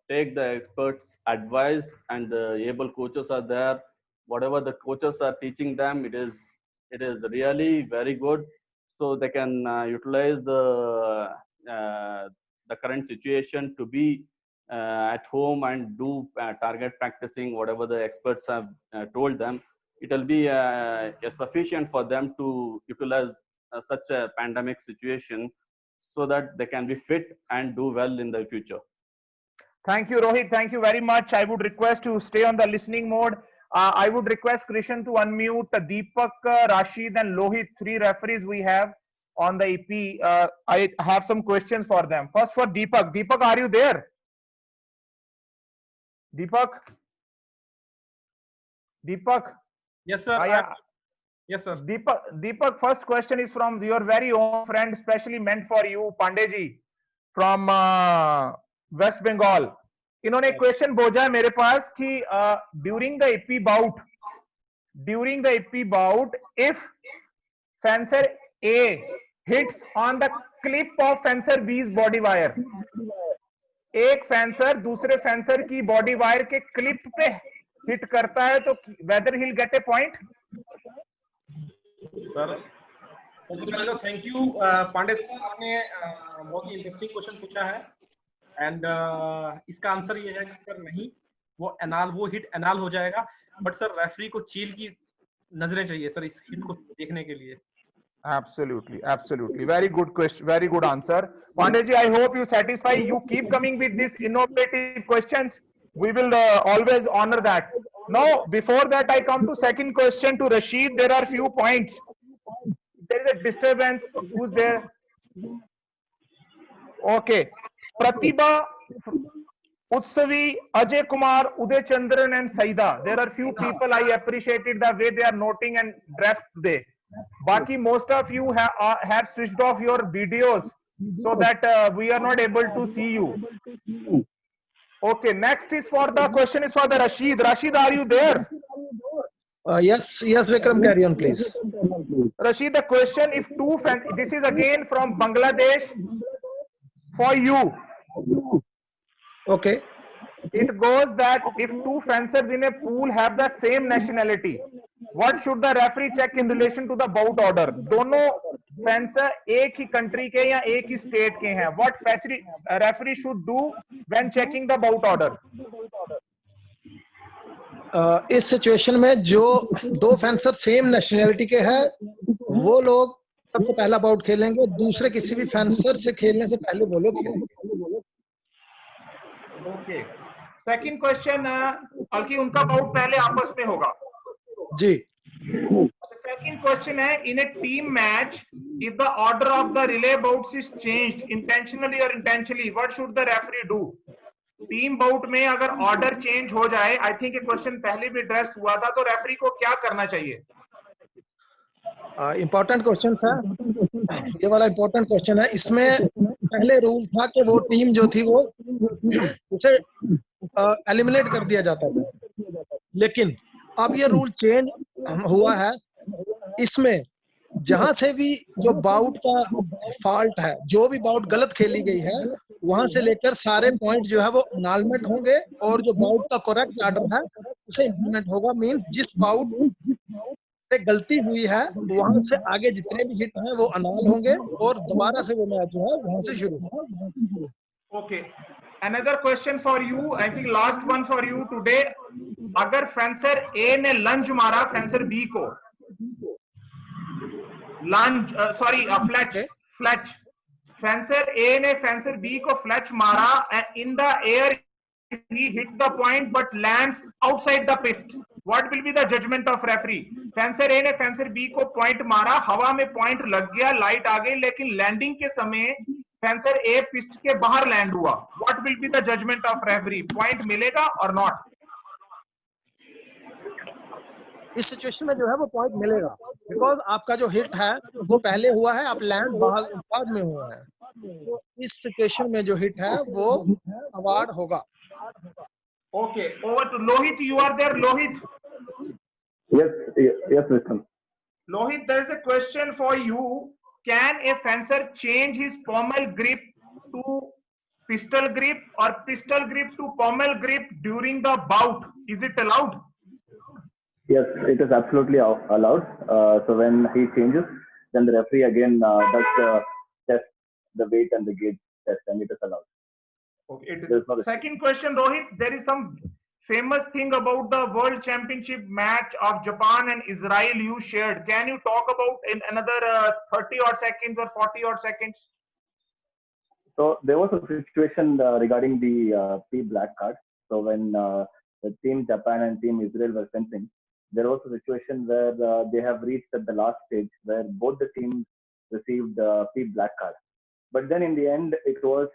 take the experts' advice, and the able coaches are there. Whatever the coaches are teaching them, it is really very good, so they can utilize the current situation to be at home and do target practicing, whatever the experts have told them, it will be sufficient for them to utilize such a pandemic situation so that they can be fit and do well in the future. Thank you, Rohit. Thank you very much. I would request to stay on the listening mode. I would request Krishan to unmute Deepak, Rashid, and Lohit, 3 referees we have on the EP. I have some questions for them. First for Deepak. Deepak, are you there? Deepak? Deepak? Yes, sir. Yeah. Yes, sir. Deepak, first question is from your very own friend, specially meant for you, Pandey from West Bengal. इन्होंने एक question भेजा है मेरे पास कि during the EP bout, if fencer A hits on the clip of fencer B's body wire, एक fencer दूसरे fencer की body wire के क्लिप पे हिट करता है तो whether he'll get a point? Sir सबसे पहले तो थैंक यू पांडे सर, आपने बहुत ही इंटरेस्टिंग क्वेश्चन पूछा है एंड इसका आंसर ये है कि सर नहीं, वो हिट एनाल हो जाएगा, बट सर रेफरी को चील की नजरें चाहिए सर इस हिट को देखने के लिए. Absolutely. Very good question. Very good answer. Pandey, I hope you satisfy. You keep coming with these innovative questions. We will always honor that. Now, before that, I come to second question to Rashid. There are few points. There is a disturbance. Who's there? Okay. Pratibha, Utsavi, Ajay Kumar, Uday Chandran, and Saida. There are few people I appreciated the way they are noting and dressed today. Baki, most of you have switched off your videos so that we are not able to see you. Okay, next is for the question is for the Rashid. Rashid, are you there? Yes, Vikram, carry on, please. Rashid, the question, if this is again from Bangladesh for you. Okay. It goes that if 2 fencers in a pool have the same nationality, what should the referee check in relation to the bout order? दोनों fencer एक ही country के या एक ही state के हैं. What referee should do when checking the bout order? इस situation में जो 2 फेंसर सेम नेशनैलिटी के हैं वो लोग सबसे पहला बाउट खेलेंगे, दूसरे किसी भी फेंसर से खेलने से पहले वो लोग खेलेंगे. Okay. Second question, बल्कि उनका बाउट पहले आपस में होगा. जी. Second question है, in a team match, if the order of the relay bouts is changed intentionally or intentionally, what should the referee do? Team bout में अगर ऑर्डर चेंज हो जाए, आई थिंक ये क्वेश्चन पहले भी एड्रेस हुआ था, तो रेफरी को क्या करना चाहिए? इंपॉर्टेंट क्वेश्चन सर, ये वाला इंपॉर्टेंट क्वेश्चन है. इसमें पहले रूल था कि वो टीम जो थी वो उसे एलिमिनेट कर दिया जाता था, लेकिन अब ये रूल चेंज हुआ है. इसमें जहां से भी जो बाउट का फॉल्ट है, जो भी बाउट गलत खेली गई है, वहां से लेकर सारे पॉइंट जो है वो एनालमेंट होंगे और जो बाउट का करेक्ट ऑर्डर है उसे इंप्लीमेंट होगा. मींस जिस बाउट से गलती हुई है वहां से आगे जितने भी हिट हैं वो अनाल होंगे और दोबारा से वो मैच जो है वहां से शुरू होगा. Okay, another question for you, I think last one for you today. अगर फेंसर ए ने लंज मारा फेंसर बी को, लंज सॉरी फ्लैच, फेंसर ए ने फेंसर बी को फ्लैच मारा and in the air he hit the point but lands outside the pist. What will be the judgment of referee? Fencer A ने fencer B को point मारा, हवा में point लग गया, लाइट आ गई, लेकिन लैंडिंग के समय फेंसर ए पिस्ट के बाहर लैंड हुआ. What will be the judgment of referee? Point मिलेगा और नॉट? इस सिचुएशन में जो है वो पॉइंट मिलेगा, बिकॉज आपका जो हिट है वो पहले हुआ है, आप लैंड बाद में हुआ है. तो इस सिचुएशन में जो हिट है वो अवार्ड होगा. Okay, over to Lohit. You are there, Lohit? Yes, Vikram. Lohit, there is a question for you. Can a fencer change his pommel grip to pistol grip or pistol grip to pommel grip during the bout? Is it allowed? Yes, it is absolutely allowed. So when he changes, then the referee again does the test, the weight and the gauge test, and it is allowed. Okay. There's no Second question, Rohit. There is some famous thing about the World Championship match of Japan and Israel you shared. Can you talk about in another 30 odd seconds or 40 odd seconds? So there was a situation regarding the P black card. So when the team Japan and team Israel were fencing, there was a situation where they have reached at the last stage where both the teams received P black card. But then in the end, it was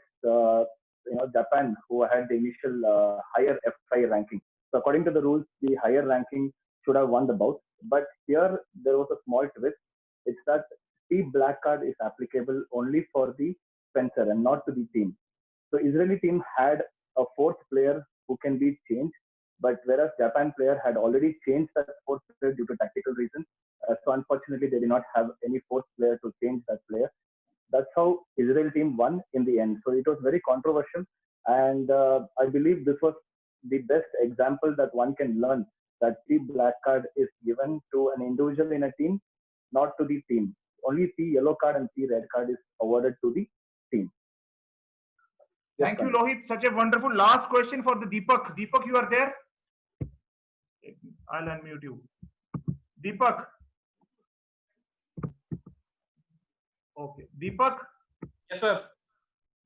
Japan who had the initial higher F5 ranking. So according to the rules, the higher ranking should have won the bout. But here there was a small twist. It's that P black card is applicable only for the fencer and not to the team. So Israeli team had a fourth player who can be changed, but whereas Japan player had already changed that fourth player due to tactical reasons. So unfortunately, they did not have any fourth player to change that player. That's how Israel team won in the end. So it was very controversial, and I believe this was the best example that one can learn that the black card is given to an individual in a team, not to the team. Only the yellow card and the red card is awarded to the team. Thank you, Lohit. Such a wonderful last question for the Deepak. Deepak, you are there? I'll unmute you. Deepak. Okay. Deepak? Yes, sir.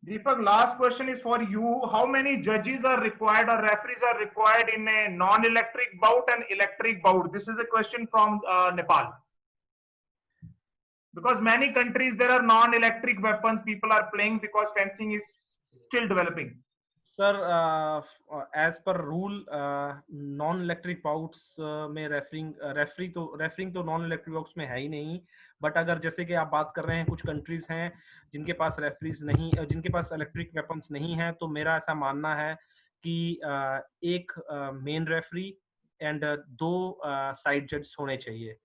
Deepak, last question is for you. How many judges are required or referees are required in a non-electric bout and electric bout? This is a question from Nepal. Because many countries there are non-electric weapons people are playing because fencing is still developing. Sir, as per rule, non-electric bouts में referring तो non-electric bouts में है ही नहीं. But अगर जैसे कि आप बात कर रहे हैं कुछ कंट्रीज हैं जिनके पास रेफरीज नहीं, जिनके पास इलेक्ट्रिक वेपन्स नहीं है, तो मेरा ऐसा मानना है कि एक मेन रेफरी एंड 2 साइड जज होने चाहिए.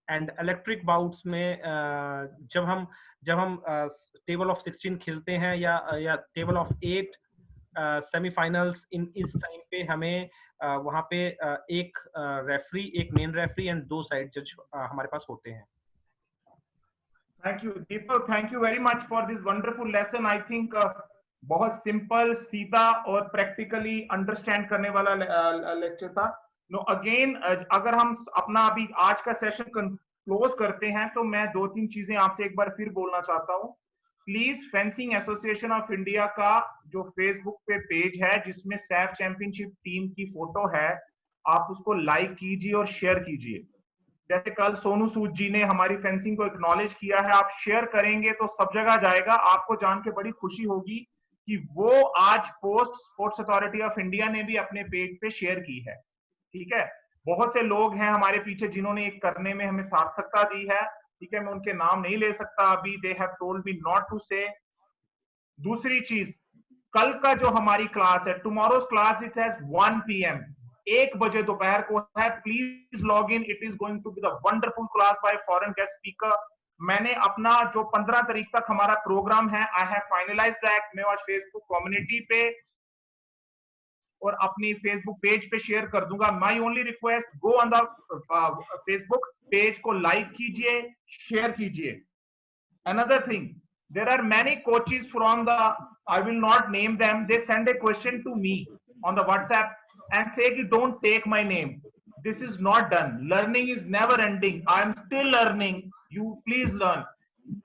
एंड इलेक्ट्रिक बाउट्स में जब हम टेबल ऑफ 16 खेलते हैं या टेबल ऑफ 8 सेमीफाइनल्स इस टाइम पे हमें वहां पे एक रेफरी, एक मेन रेफरी एंड 2 साइड जज हमारे पास होते हैं. Thank you, Deepak. Thank you very much for this wonderful lesson. I think बहुत सिंपल, सीधा और प्रैक्टिकली अंडरस्टैंड करने वाला लेक्चर था. नो अगेन, अगर हम अपना अभी आज का सेशन क्लोज करते हैं तो मैं 2-3 चीजें आपसे एक बार फिर बोलना चाहता हूं. Please, fencing Association of India का जो फेसबुक पे पेज है जिसमें सैफ चैंपियनशिप टीम की फोटो है, आप उसको लाइक कीजिए और शेयर कीजिए. जैसे कल सोनू सूद जी ने हमारी फेंसिंग को एक्नॉलेज किया है, आप शेयर करेंगे तो सब जगह जाएगा. आपको जान के बड़ी खुशी होगी कि वो आज post sports Authority of India ने भी अपने पेज पे शेयर की है. ठीक है, बहुत से लोग हैं हमारे पीछे जिन्होंने एक करने में हमें सार्थकता दी है. ठीक है, मैं उनके नाम नहीं ले सकता अभी. They have told me not to say. दूसरी चीज, कल का जो हमारी क्लास है, tomorrow's class, it has 1 PM, 1 बजे दोपहर को है. Please log in. It is going to be the wonderful class by foreign guest speaker. मैंने अपना जो 15 तारीख तक हमारा प्रोग्राम है, आई हैव फाइनलाइज दैट. मैं आज फेसबुक कम्युनिटी पे और अपनी फेसबुक पेज पे शेयर कर दूंगा. My only request, go on the Facebook page को लाइक कीजिए, शेयर कीजिए. Another thing, there are many coaches from the, I will not name them, they send a question to me on the WhatsApp and say कि don't take my name. This is not done. Learning is never ending. I am still learning. You please learn.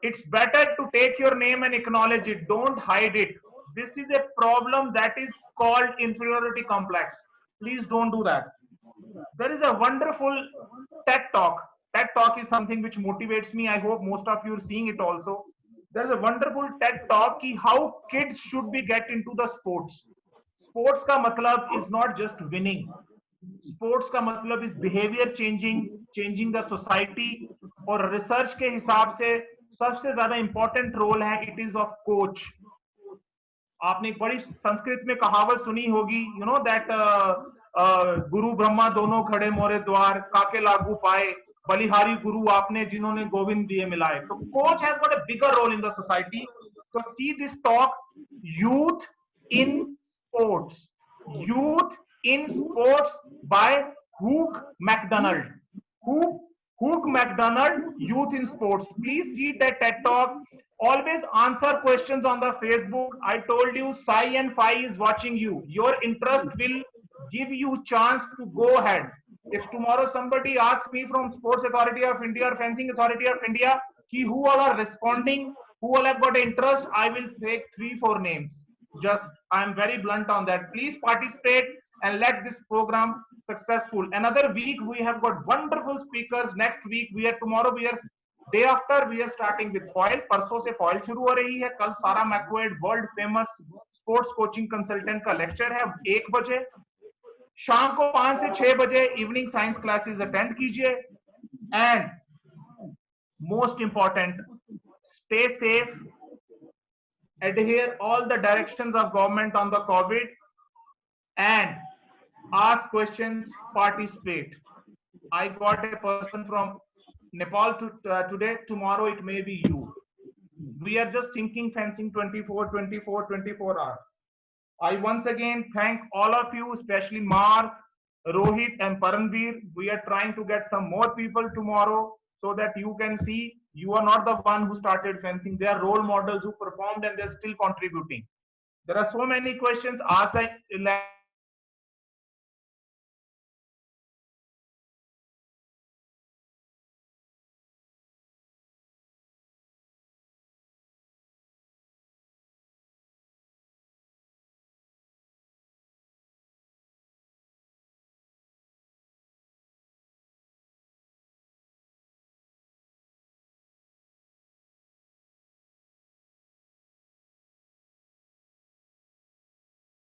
It's better to take your name and acknowledge it. Don't hide it. This is a problem that is called inferiority complex. Please don't do that. There is a wonderful TED Talk. TED Talk is something which motivates me. I hope most of you are seeing it also. There is a wonderful TED Talk ki how kids should be get into the sports. Sports का मतलब is not just winning. Sports का मतलब is behaviour changing the society. और research के हिसाब से सबसे ज्यादा इंपॉर्टेंट रोल है इट इज ऑफ कोच. आपने एक बड़ी संस्कृत में कहावत सुनी होगी, यू नो दैट गुरु ब्रह्मा दोनों खड़े मोरे द्वार, काके लागू पाए, बलिहारी गुरु आपने जिन्होंने गोविंद दिए मिलाए. तो coach has got a bigger role in the society. So see this talk, youth in sports. Youth in sports by Hook McDonald. Hook McDonald, youth in sports. Please see that TED talk. Always answer questions on the Facebook. I told you Sai and Fai is watching you. Your interest will give you chance to go ahead. If tomorrow somebody asks me from Sports Authority of India or Fencing Authority of India, who all are responding, who all have got interest, I will take 3-4 names. Just, I'm very blunt on that. Please participate and let this program successful. Another week we have got wonderful speakers. Next week tomorrow we are, day after we are starting with foil. परसों से foil शुरू हो रही है. कल Sarah McWade world famous sports coaching consultant का lecture है 1 बजे. शाम को 5 से 6 बजे इवनिंग साइंस क्लासेस अटेंड कीजिए. And most important, stay safe, adhere all the directions of government on the COVID, and ask questions, participate. I got a person from Nepal today, tomorrow it may be you. We are just thinking fencing 24 hours. I once again thank all of you, especially Mark, Rohit and Paranveer. We are trying to get some more people tomorrow so that you can see you are not the one who started fencing. They are role models who performed and they're still contributing. There are so many questions. Ask the